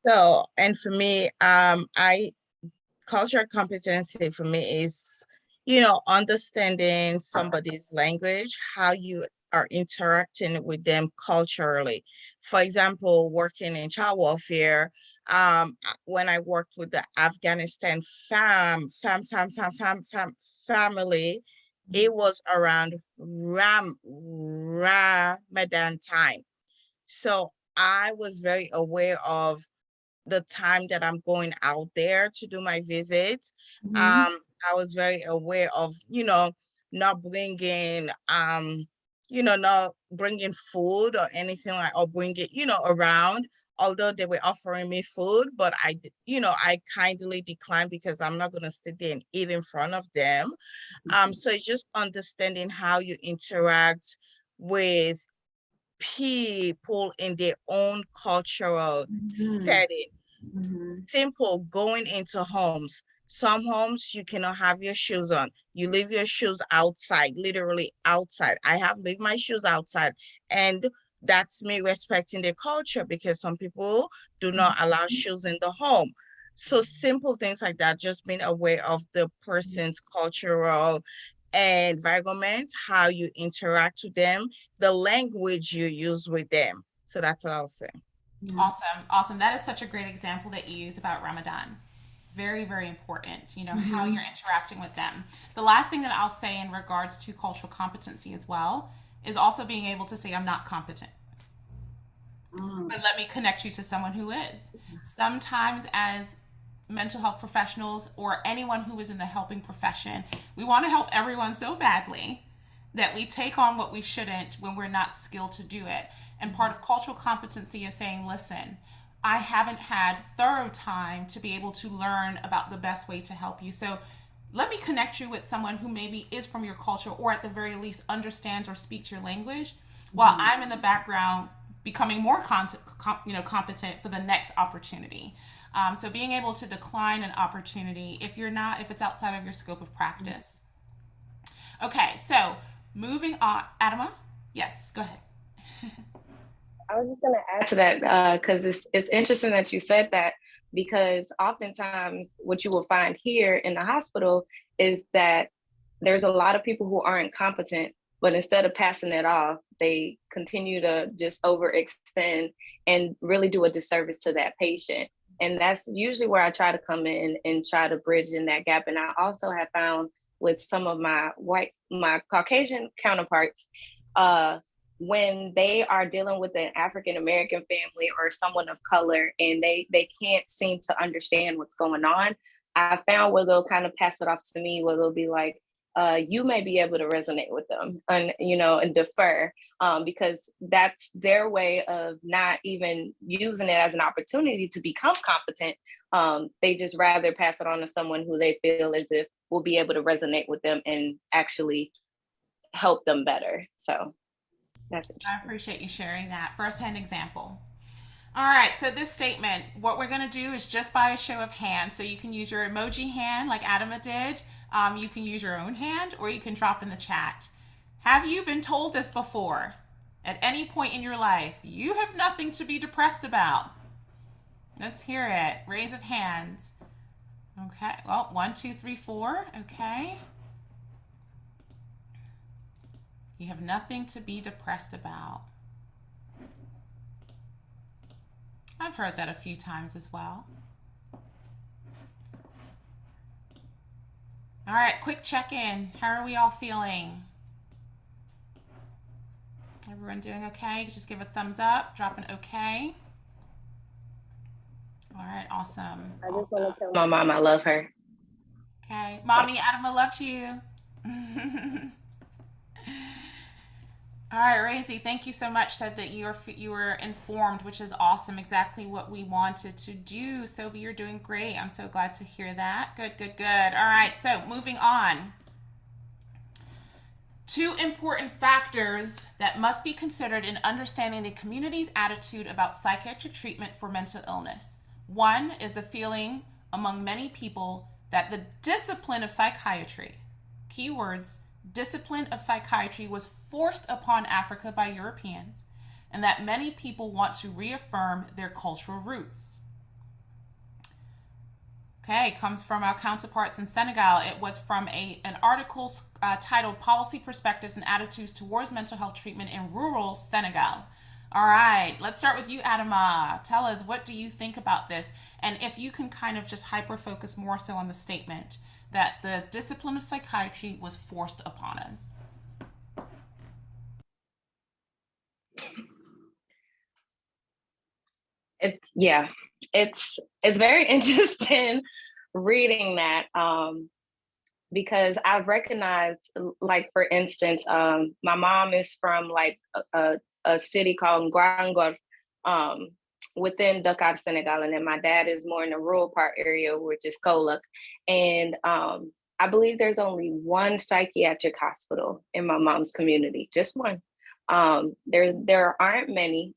[SPEAKER 4] So, and for me, cultural competency for me is, understanding somebody's language, how you are interacting with them culturally. For example, working in child welfare, when I worked with the Afghanistan family, it was around Ramadan time. So I was very aware of the time that I'm going out there to do my visit. I was very aware of, not bringing, not bringing food or anything like, or bring it, around, although they were offering me food, but I kindly declined because I'm not going to sit there and eat in front of them. So it's just understanding how you interact with people in their own cultural setting. Simple, going into homes. Some homes you cannot have your shoes on. You leave your shoes outside, literally outside. I have leave my shoes outside, and that's me respecting their culture, because some people do not allow shoes in the home. So simple things like that, just being aware of the person's cultural environment, how you interact with them, the language you use with them. So that's what I'll say.
[SPEAKER 1] Awesome. That is such a great example that you use about Ramadan. Very, very important, how you're interacting with them. The last thing that I'll say in regards to cultural competency as well is also being able to say, I'm not competent. But let me connect you to someone who is. Sometimes as mental health professionals or anyone who is in the helping profession, we want to help everyone so badly that we take on what we shouldn't when we're not skilled to do it. And part of cultural competency is saying, listen, I haven't had thorough time to be able to learn about the best way to help you. So let me connect you with someone who maybe is from your culture, or at the very least understands or speaks your language, while I'm in the background becoming more competent for the next opportunity. So being able to decline an opportunity if it's outside of your scope of practice. Okay, so moving on. Adama, yes, go ahead.
[SPEAKER 5] I was just going to add to that because it's interesting that you said that, because oftentimes what you will find here in the hospital is that there's a lot of people who aren't competent, but instead of passing it off, they continue to just overextend and really do a disservice to that patient. And that's usually where I try to come in and try to bridge in that gap. And I also have found with some of my Caucasian counterparts, when they are dealing with an African-American family or someone of color and they can't seem to understand what's going on, I found where they'll kind of pass it off to me, where they'll be like, you may be able to resonate with them and defer, because that's their way of not even using it as an opportunity to become competent. They just rather pass it on to someone who they feel as if will be able to resonate with them and actually help them better. So that's interesting.
[SPEAKER 1] I appreciate you sharing that firsthand example. All right, so this statement, what we're going to do is just by a show of hands. So you can use your emoji hand like Adama did. You can use your own hand, or you can drop in the chat. Have you been told this before? At any point in your life, you have nothing to be depressed about. Let's hear it. Raise of hands. Okay, well, 1, 2, 3, 4. Okay. You have nothing to be depressed about. I've heard that a few times as well. All right, quick check-in. How are we all feeling? Everyone doing okay? Just give a thumbs up, drop an okay. All right, awesome.
[SPEAKER 5] I just want to tell my mom I love her.
[SPEAKER 1] Okay, Mommy, Adama loves you. All right, Razy, thank you so much. Said that you were informed, which is awesome. Exactly what we wanted to do. Sophie, you're doing great. I'm so glad to hear that. Good, good, good. All right, so moving on. 2 important factors that must be considered in understanding the community's attitude about psychiatric treatment for mental illness. 1 is the feeling among many people that the discipline of psychiatry, keywords, discipline of psychiatry, was forced upon Africa by Europeans, and that many people want to reaffirm their cultural roots. Okay, comes from our counterparts in Senegal. It was from an article titled Policy Perspectives and Attitudes Towards Mental Health Treatment in Rural Senegal. All right, let's start with you, Adama. Tell us, what do you think about this? And if you can kind of just hyper-focus more so on the statement that the discipline of psychiatry was forced upon us.
[SPEAKER 5] It's very interesting reading that, because I've recognized, like, for instance, my mom is from like a city called Ngwangor, within Dakar, Senegal, and then my dad is more in the rural part area, which is Kolak. And I believe there's only one psychiatric hospital in my mom's community, just one. There aren't many.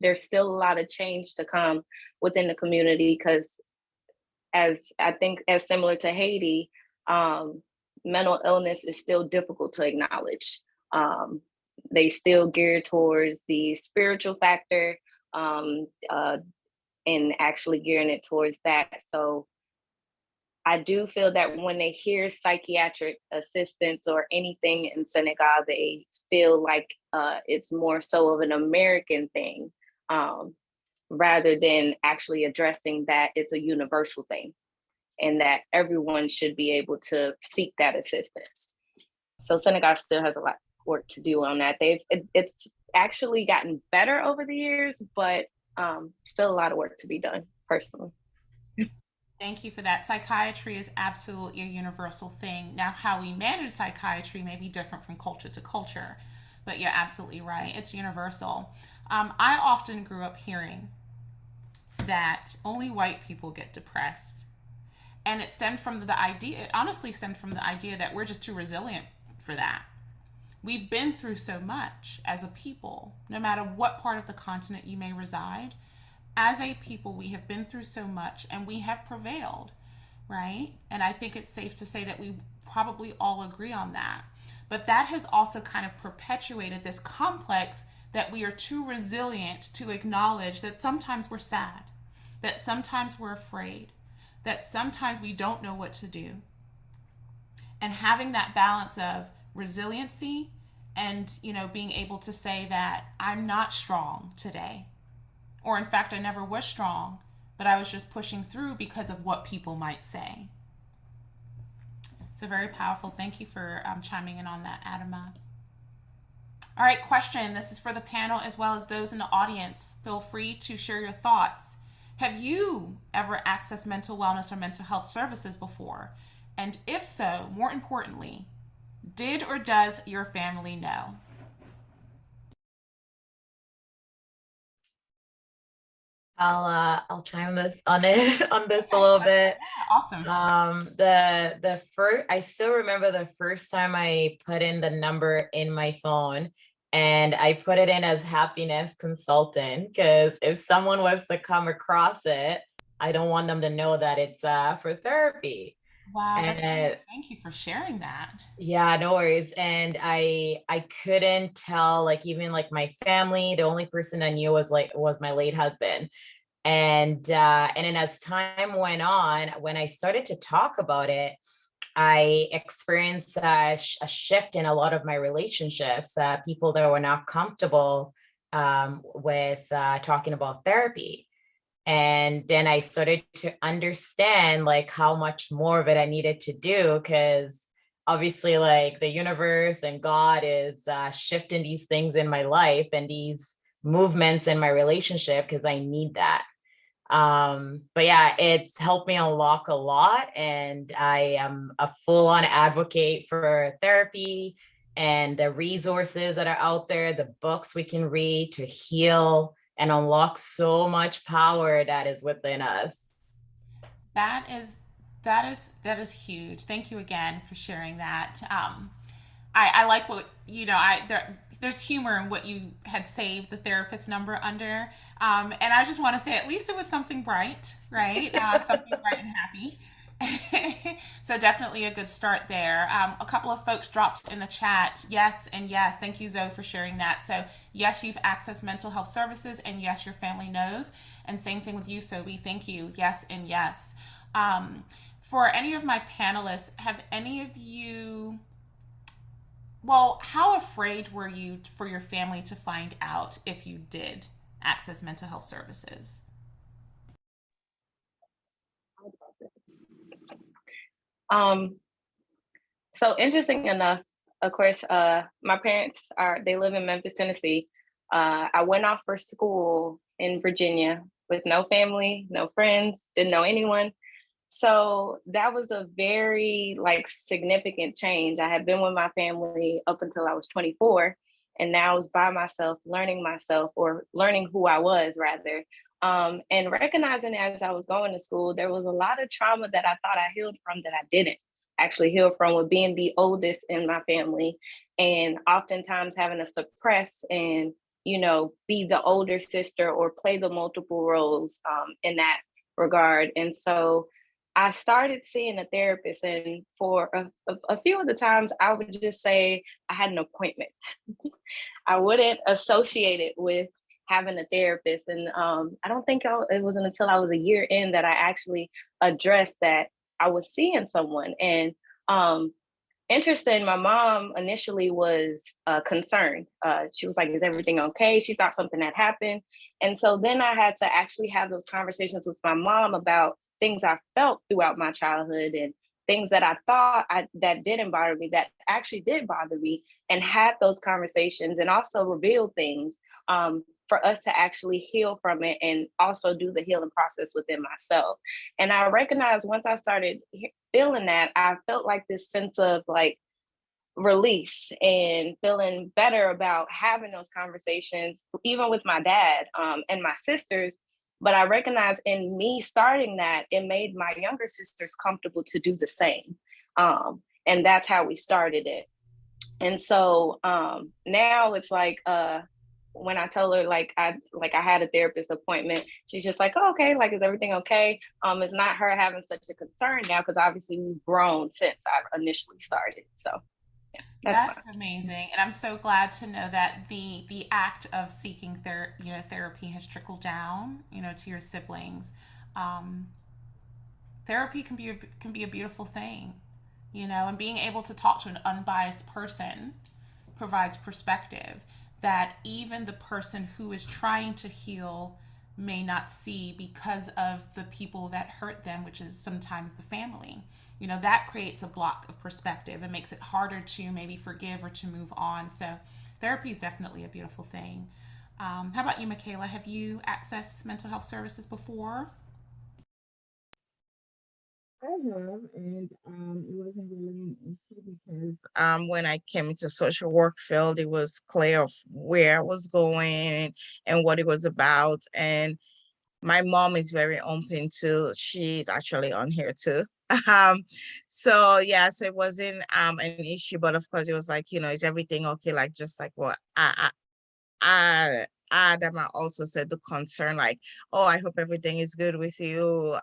[SPEAKER 5] There's still a lot of change to come within the community, because as similar to Haiti, mental illness is still difficult to acknowledge. They still gear towards the spiritual factor, and actually gearing it towards that. So I do feel that when they hear psychiatric assistance or anything in Senegal, they feel like it's more so of an American thing, rather than actually addressing that it's a universal thing and that everyone should be able to seek that assistance. So Senegal still has a work to do on that. It's actually gotten better over the years, but still a lot of work to be done personally.
[SPEAKER 1] Thank you for that. Psychiatry is absolutely a universal thing. Now, how we manage psychiatry may be different from culture to culture, but you're absolutely right. It's universal. I often grew up hearing that only white people get depressed. And it stemmed from the idea, it honestly stemmed from the idea that we're just too resilient for that. We've been through so much as a people, no matter what part of the continent you may reside. As a people, we have been through so much and we have prevailed, right? And I think it's safe to say that we probably all agree on that. But that has also kind of perpetuated this complex that we are too resilient to acknowledge that sometimes we're sad, that sometimes we're afraid, that sometimes we don't know what to do. And having that balance of resiliency and, being able to say that I'm not strong today, or in fact, I never was strong, but I was just pushing through because of what people might say. So very powerful. Thank you for chiming in on that, Adama. All right, question. This is for the panel as well as those in the audience. Feel free to share your thoughts. Have you ever accessed mental wellness or mental health services before? And if so, more importantly, did or does your family know?
[SPEAKER 9] I'll chime this on it on this a little bit.
[SPEAKER 1] Yeah, awesome.
[SPEAKER 9] The first, I still remember the first time I put in the number in my phone, and I put it in as happiness consultant, because if someone was to come across it, I don't want them to know that it's for therapy.
[SPEAKER 1] Wow, that's
[SPEAKER 9] And
[SPEAKER 1] great. Thank you for sharing that.
[SPEAKER 9] yeah, no worries. And I couldn't tell, like, even like my family, the only person I knew was my late husband. And then as time went on, when I started to talk about it, I experienced a shift in a lot of my relationships, people that were not comfortable with talking about therapy. And then I started to understand like how much more of it I needed to do, because obviously like the universe and God is shifting these things in my life and these movements in my relationship, because I need that. But yeah, it's helped me unlock a lot, and I am a full-on advocate for therapy and the resources that are out there, the books we can read to heal and unlock so much power that is within us.
[SPEAKER 1] That is huge. Thank you again for sharing that. I like what there's humor in what you had saved the therapist number under, and I just want to say at least it was something bright, right? Something bright and happy. So definitely a good start there. A couple of folks dropped in the chat, yes and yes. Thank you, Zoe, for sharing that. So yes, you've accessed mental health services, and yes, your family knows. And same thing with you, Sobi. Thank you. Yes and yes. For any of my panelists, have any of you, how afraid were you for your family to find out if you did access mental health services?
[SPEAKER 5] So interesting enough, of course, my parents they live in Memphis, Tennessee. I went off for school in Virginia with no family, no friends, didn't know anyone. So that was a very significant change. I had been with my family up until I was 24, and now I was by myself, learning myself, or learning who I was rather. And recognizing as I was going to school, there was a lot of trauma that I thought I healed from that I didn't actually heal from, with being the oldest in my family, and oftentimes having to suppress and, be the older sister or play the multiple roles in that regard. And so I started seeing a therapist, and for a few of the times I would just say I had an appointment. I wouldn't associate it with having a therapist. And I don't think it wasn't until I was a year in that I actually addressed that I was seeing someone. And interesting, my mom initially was concerned. She was like, is everything okay? She thought something had happened. And so then I had to actually have those conversations with my mom about things I felt throughout my childhood and things that I thought that didn't bother me, that actually did bother me, and had those conversations, and also reveal things for us to actually heal from it, and also do the healing process within myself. And I recognized once I started feeling that, I felt like this sense of like release and feeling better about having those conversations, even with my dad and my sisters. But I recognized in me starting that, it made my younger sisters comfortable to do the same. And that's how we started it. And so now it's like, when I tell her like I had a therapist appointment, she's just like, oh, okay, like, is everything okay? It's not her having such a concern now, because obviously we've grown since I initially started. So yeah,
[SPEAKER 1] That's amazing, and I'm so glad to know that the act of seeking therapy has trickled down, to your siblings. Therapy can be a beautiful thing, and being able to talk to an unbiased person provides perspective that even the person who is trying to heal may not see because of the people that hurt them, which is sometimes the family. That creates a block of perspective and makes it harder to maybe forgive or to move on. So therapy is definitely a beautiful thing. How about you, Michaella? Have you accessed mental health services before?
[SPEAKER 4] I have, and it wasn't really an issue because when I came into social work field, it was clear of where I was going and what it was about. And my mom is very open too. She's actually on here too. Um, so yes, it wasn't an issue, but of course it was like, is everything okay? Like just like what Adama also said, the concern, like, oh, I hope everything is good with you.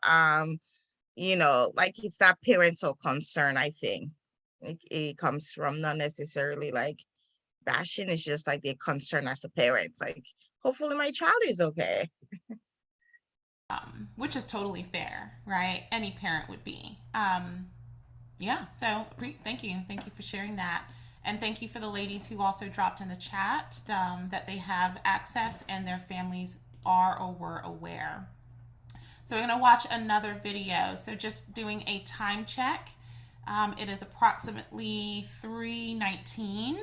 [SPEAKER 4] Like it's that parental concern, I think. It comes from not necessarily like bashing, it's just like the concern as a parent. Like, hopefully my child is okay.
[SPEAKER 1] Which is totally fair, right? Any parent would be. Yeah, so thank you. Thank you for sharing that. And thank you for the ladies who also dropped in the chat that they have access and their families are or were aware. So we're going to watch another video. So just doing a time check. It is approximately 3:19.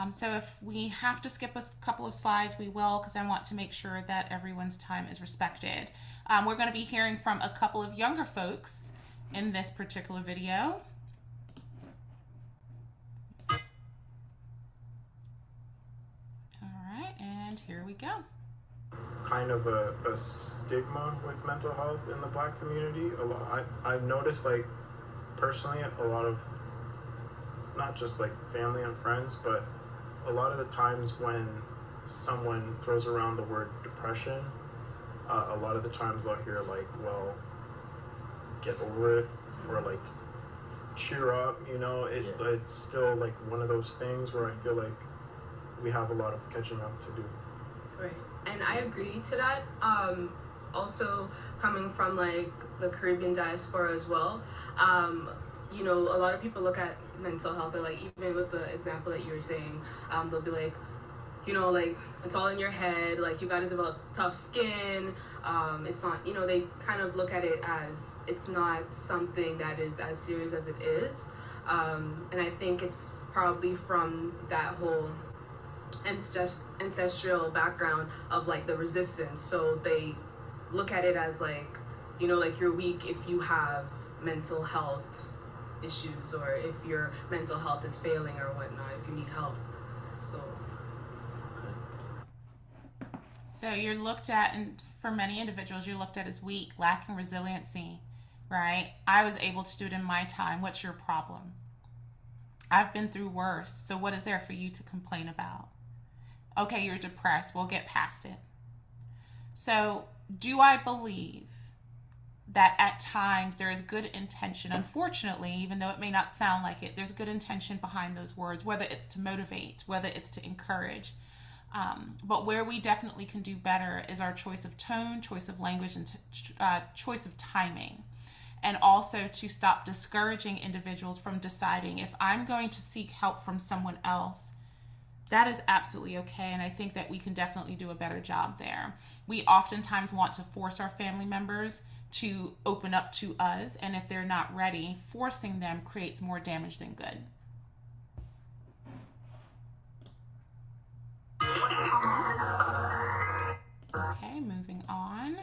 [SPEAKER 1] So if we have to skip a couple of slides, we will, because I want to make sure that everyone's time is respected. We're going to be hearing from a couple of younger folks in this particular video. All right, and here we go.
[SPEAKER 10] Kind of a stigma with mental health in the Black community. I've noticed, like, personally, a lot of, not just like family and friends, but a lot of the times when someone throws around the word depression, a lot of the times I'll hear like, well, get over it, or like, cheer up, it's still like one of those things where I feel like we have a lot of catching up to do.
[SPEAKER 11] Right, and I agree to that. Also coming from like the Caribbean diaspora as well, a lot of people look at mental health, or like even with the example that you were saying, they'll be like, like it's all in your head, like you got to develop tough skin. It's not, they kind of look at it as it's not something that is as serious as it is. And I think it's probably from that whole ancestral background of like the resistance. So they look at it as like, like you're weak if you have mental health issues, or if your mental health is failing or whatnot, if you need help.
[SPEAKER 1] So you're looked at, and for many individuals, you're looked at as weak, lacking resiliency, right? I was able to do it in my time. What's your problem? I've been through worse. So what is there for you to complain about? Okay, you're depressed. We'll get past it. So do I believe that at times there is good intention? Unfortunately, even though it may not sound like it, there's good intention behind those words, whether it's to motivate, whether it's to encourage. But where we definitely can do better is our choice of tone, choice of language, and choice of timing. And also to stop discouraging individuals from deciding, if I'm going to seek help from someone else, that is absolutely okay. And I think that we can definitely do a better job there. We oftentimes want to force our family members to open up to us, and if they're not ready, forcing them creates more damage than good. Okay, moving on.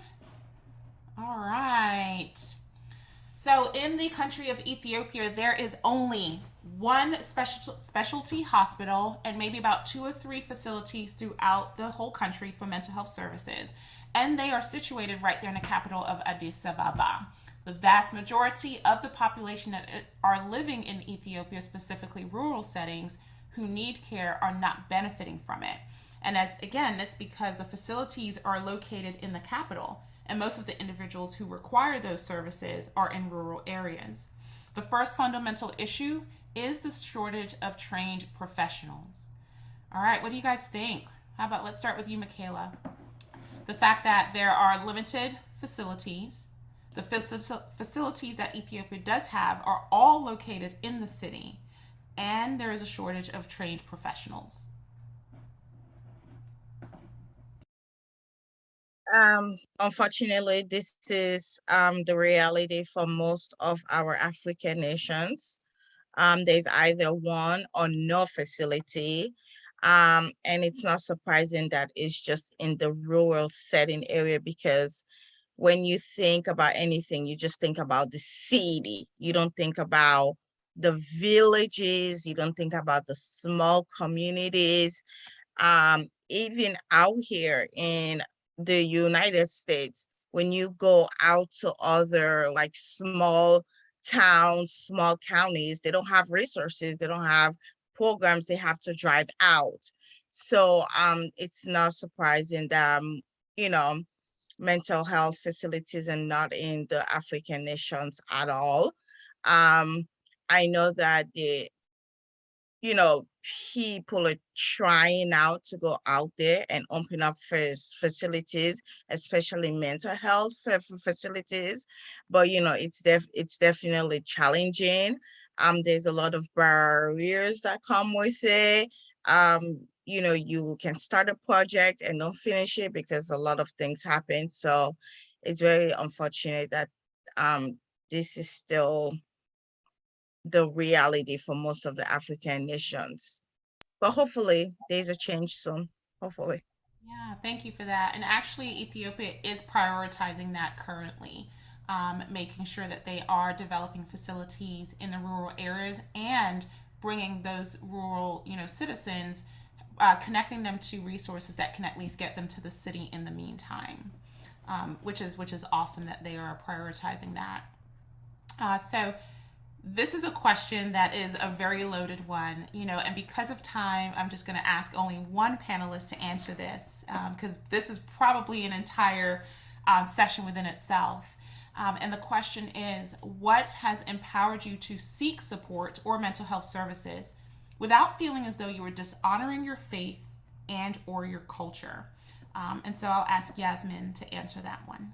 [SPEAKER 1] All right. So in the country of Ethiopia, there is only one specialty hospital and maybe about 2 or 3 facilities throughout the whole country for mental health services. And they are situated right there in the capital of Addis Ababa. The vast majority of the population that are living in Ethiopia, specifically rural settings, who need care are not benefiting from it. And that's because the facilities are located in the capital, and most of the individuals who require those services are in rural areas. The first fundamental issue is the shortage of trained professionals. All right, what do you guys think? How about let's start with you, Michaella. The fact that there are limited facilities. The facilities that Ethiopia does have are all located in the city, and there is a shortage of trained professionals.
[SPEAKER 4] Unfortunately, this is the reality for most of our African nations. There's either one or no facility. And it's not surprising that it's just in the rural setting area, because when you think about anything, you just think about the city. You don't think about the villages. You don't think about the small communities. Even out here in the United States, when you go out to other like small towns, small counties, they don't have resources, they don't have programs, they have to drive out. So it's not surprising that you know, mental health facilities are not in the African nations at all. I know that you know, people are trying out to go out there and open up facilities, especially mental health facilities. But you know, it's definitely challenging. There's a lot of barriers that come with it. You know, you can start a project and don't finish it because a lot of things happen. So it's very unfortunate that this is still the reality for most of the African nations. But hopefully there's a change soon. Hopefully.
[SPEAKER 1] Yeah, thank you for that. And actually, Ethiopia is prioritizing that currently, making sure that they are developing facilities in the rural areas and bringing those rural, citizens, connecting them to resources that can at least get them to the city in the meantime, which is awesome that they are prioritizing that. So this is a question that is a very loaded one, and because of time, I'm just going to ask only one panelist to answer this, because this is probably an entire session within itself. And the question is, what has empowered you to seek support or mental health services without feeling as though you were dishonoring your faith and or your culture? And so I'll ask Yasmine to answer that one.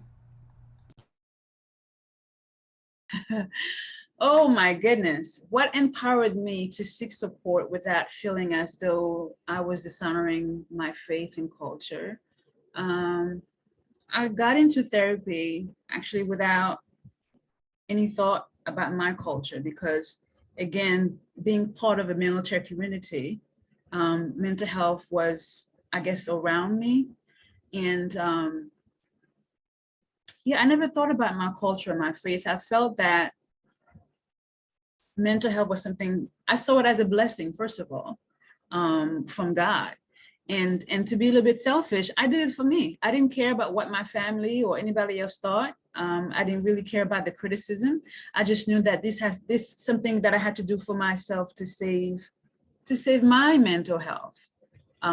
[SPEAKER 2] Oh my goodness. What empowered me to seek support without feeling as though I was dishonoring my faith and culture? I got into therapy actually without any thought about my culture, because again, being part of a military community, mental health was, I guess, around me. And yeah, I never thought about my culture and my faith. I felt that mental health was something, I saw it as a blessing, first of all, from God. And to be a little bit selfish, I did it for me. I didn't care about what my family or anybody else thought. I didn't really care about the criticism. I just knew that this something that I had to do for myself to save my mental health.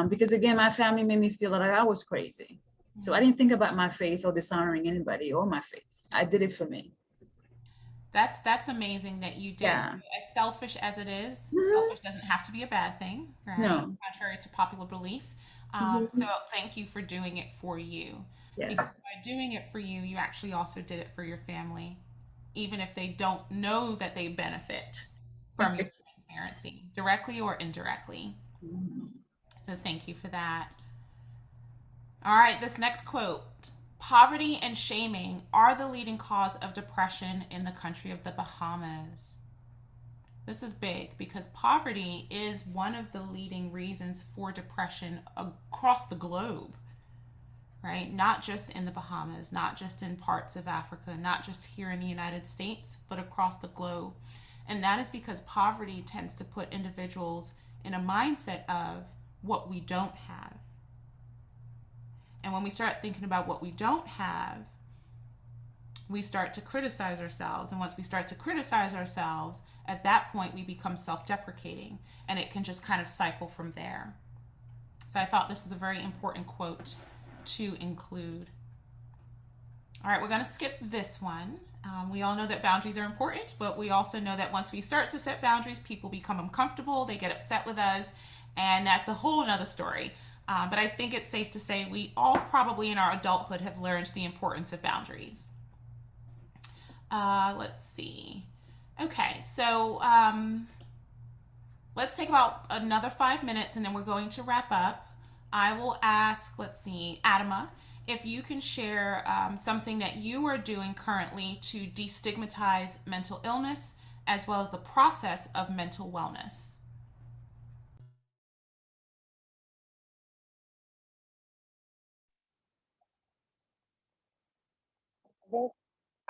[SPEAKER 2] Because again, my family made me feel like I was crazy. So I didn't think about my faith or dishonoring anybody or my faith. I did it for me.
[SPEAKER 1] That's amazing that you did.
[SPEAKER 2] Yeah.
[SPEAKER 1] As selfish as it is, selfish doesn't have to be a bad thing, right?
[SPEAKER 2] No.
[SPEAKER 1] Contrary to popular belief. So thank you for doing it for you.
[SPEAKER 2] Yes.
[SPEAKER 1] Because by doing it for you, you actually also did it for your family, even if they don't know that they benefit from your transparency, directly or indirectly. So thank you for that. All right, this next quote. Poverty and shaming are the leading cause of depression in the country of the Bahamas. This is big because poverty is one of the leading reasons for depression across the globe, right? Not just in the Bahamas, not just in parts of Africa, not just here in the United States, but across the globe. And that is because poverty tends to put individuals in a mindset of what we don't have. And when we start thinking about what we don't have, we start to criticize ourselves. And once we start to criticize ourselves, at that point, we become self-deprecating, and it can just kind of cycle from there. So I thought this is a very important quote to include. All right, we're going to skip this one. We all know that boundaries are important, but we also know that once we start to set boundaries, people become uncomfortable, they get upset with us, and that's a whole nother story. But I think it's safe to say we all probably in our adulthood have learned the importance of boundaries. Let's see. Okay, so let's take about another 5 minutes and then we're going to wrap up. I will ask, let's see, Adama, if you can share something that you are doing currently to destigmatize mental illness as well as the process of mental wellness.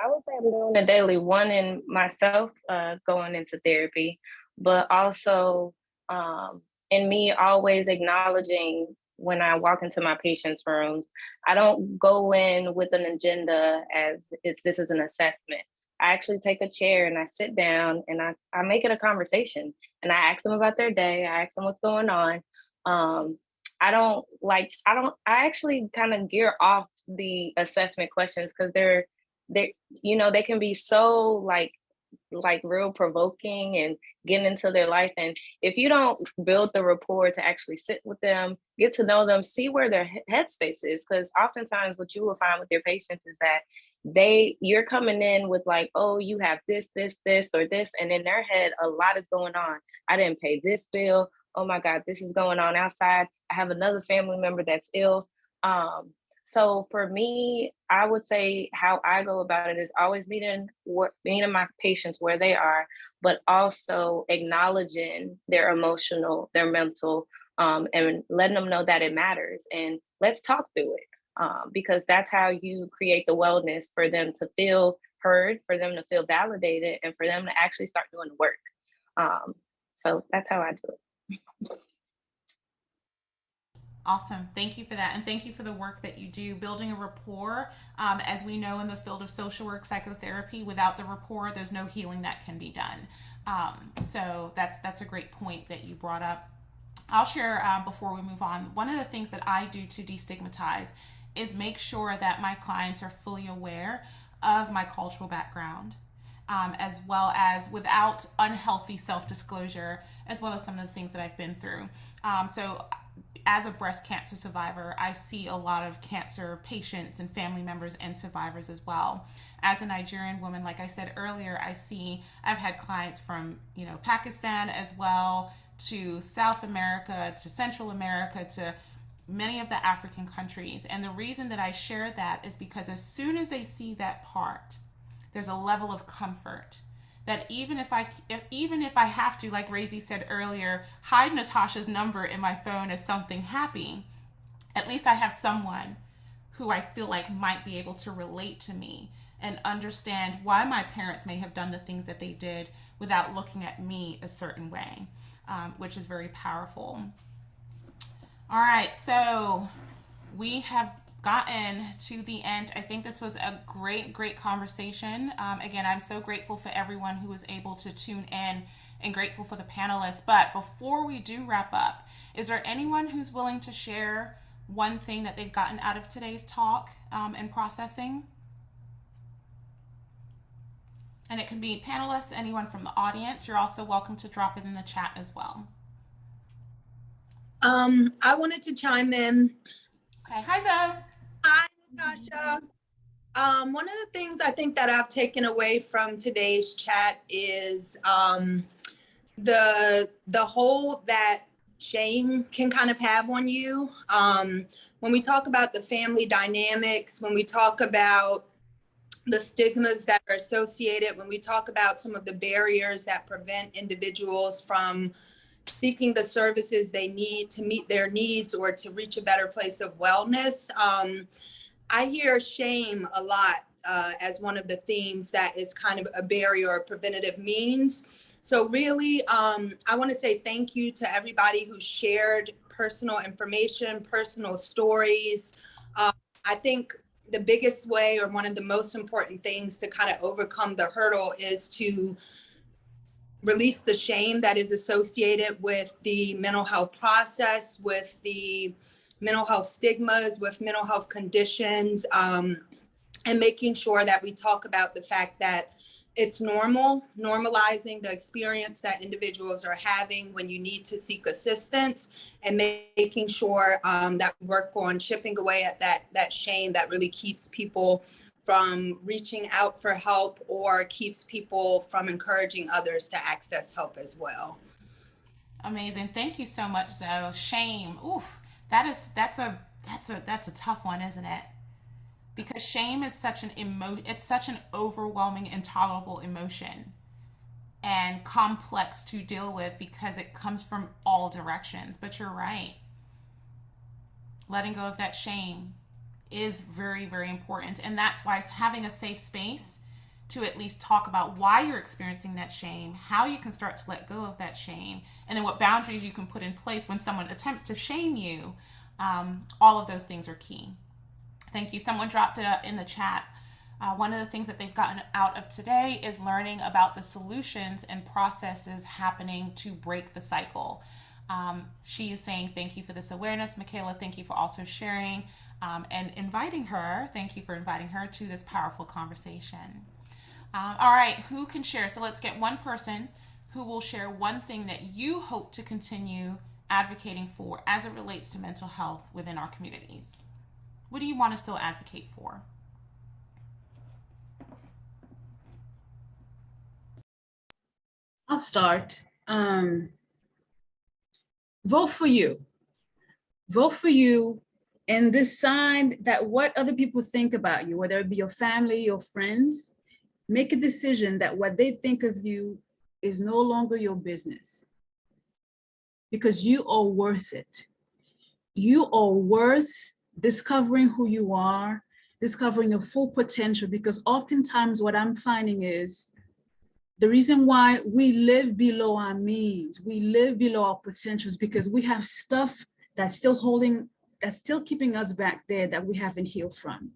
[SPEAKER 5] I would say I'm doing a daily one in myself, going into therapy, but also in me always acknowledging when I walk into my patients' rooms, I don't go in with an agenda as this is an assessment. I actually take a chair and I sit down and I make it a conversation and I ask them about their day. I ask them what's going on. I actually kind of gear off the assessment questions because they they can be so like real provoking and getting into their life. And if you don't build the rapport to actually sit with them, get to know them, see where their headspace is, because oftentimes what you will find with your patients is that you're coming in with like, oh, you have this, or this, and in their head a lot is going on. I didn't pay this bill. Oh my God, this is going on outside. I have another family member that's ill. So for me, I would say how I go about it is always meeting my patients where they are, but also acknowledging their emotional, their mental, and letting them know that it matters. And let's talk through it, because that's how you create the wellness for them to feel heard, for them to feel validated, and for them to actually start doing the work. So that's how I do it.
[SPEAKER 1] Awesome. Thank you for that. And thank you for the work that you do, building a rapport. As we know in the field of social work, psychotherapy, without the rapport, there's no healing that can be done. So that's a great point that you brought up. I'll share before we move on. One of the things that I do to destigmatize is make sure that my clients are fully aware of my cultural background, as well as without unhealthy self-disclosure, as well as some of the things that I've been through. So as a breast cancer survivor, I see a lot of cancer patients and family members and survivors as well. As a Nigerian woman, like I said earlier, I've had clients from, Pakistan as well, to South America, to Central America, to many of the African countries. And the reason that I share that is because as soon as they see that part, there's a level of comfort that even if I have to, like Razy said earlier, hide Natasha's number in my phone as something happy, at least I have someone who I feel like might be able to relate to me and understand why my parents may have done the things that they did without looking at me a certain way, which is very powerful. All right, so we have gotten to the end. I think this was a great conversation. Again, I'm so grateful for everyone who was able to tune in and grateful for the panelists. But before we do wrap up, is there anyone who's willing to share one thing that they've gotten out of today's talk and processing? And it can be panelists, anyone from the audience. You're also welcome to drop it in the chat as well.
[SPEAKER 12] I wanted to chime in.
[SPEAKER 1] Okay, hi Zoe.
[SPEAKER 12] Hi, Natasha. One of the things I think that I've taken away from today's chat is the whole that shame can kind of have on you. When we talk about the family dynamics, when we talk about the stigmas that are associated, when we talk about some of the barriers that prevent individuals from seeking the services they need to meet their needs or to reach a better place of wellness, I hear shame a lot as one of the themes that is kind of a barrier or preventative means. So really, I want to say thank you to everybody who shared personal information, personal stories. I think the biggest way, or one of the most important things to kind of overcome the hurdle, is to release the shame that is associated with the mental health process, with the mental health stigmas, with mental health conditions, and making sure that we talk about the fact that it's normal, normalizing the experience that individuals are having when you need to seek assistance, and making sure that we work on chipping away at that shame that really keeps people from reaching out for help or keeps people from encouraging others to access help as well.
[SPEAKER 1] Amazing. Thank you so much, Zoe. Shame. Oof. That's a tough one, isn't it? Because shame is such it's such an overwhelming, intolerable emotion and complex to deal with because it comes from all directions. But you're right. Letting go of that shame is very, very important. And that's why having a safe space to at least talk about why you're experiencing that shame, how you can start to let go of that shame, and then what boundaries you can put in place when someone attempts to shame you. All of those things are key. Thank you. Someone dropped it in the chat. One of the things that they've gotten out of today is learning about the solutions and processes happening to break the cycle. She is saying, thank you for this awareness. Michaella, thank you for also sharing and inviting her. Thank you for inviting her to this powerful conversation. All right, who can share? So let's get one person who will share one thing that you hope to continue advocating for as it relates to mental health within our communities. What do you want to still advocate for?
[SPEAKER 2] I'll start. Vote for you. Vote for you and decide that what other people think about you, whether it be your family, your friends, make a decision that what they think of you is no longer your business, because you are worth it. You are worth discovering who you are, discovering your full potential, because oftentimes what I'm finding is the reason why we live below our means, we live below our potentials, because we have stuff that's still keeping us back there that we haven't healed from.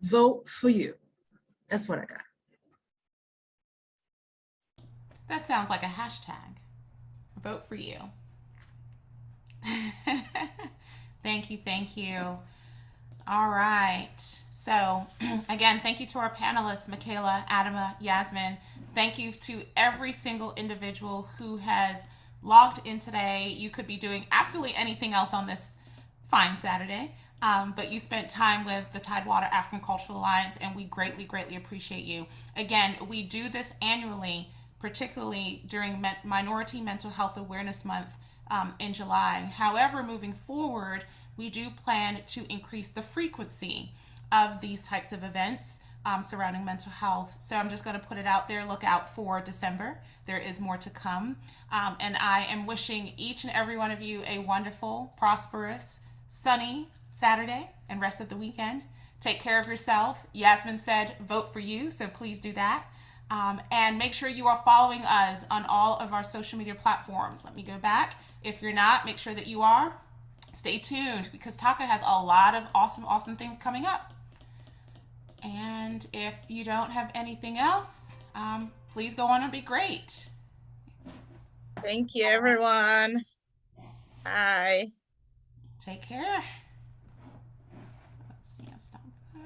[SPEAKER 2] Vote for you. That's what I got.
[SPEAKER 1] That sounds like a hashtag. Vote for you. Thank you, thank you. All right. So again, thank you to our panelists, Michaella, Adama, Yasmine. Thank you to every single individual who has logged in today. You could be doing absolutely anything else on this fine Saturday, but you spent time with the Tidewater African Cultural Alliance, and we greatly, greatly appreciate you. Again, we do this annually, particularly during Minority Mental Health Awareness Month in July. However, moving forward, we do plan to increase the frequency of these types of events surrounding mental health. So I'm just going to put it out there. Look out for December. There is more to come. And I am wishing each and every one of you a wonderful, prosperous, sunny Saturday and rest of the weekend. Take care of yourself. Yasmine said, vote for you. So please do that. And make sure you are following us on all of our social media platforms. Let me go back. If you're not, make sure that you are. Stay tuned, because Taka has a lot of awesome things coming up. And if you don't have anything else, please go on and be great.
[SPEAKER 4] Thank you, everyone. Bye.
[SPEAKER 1] Take care. Let's see, I'll stop that.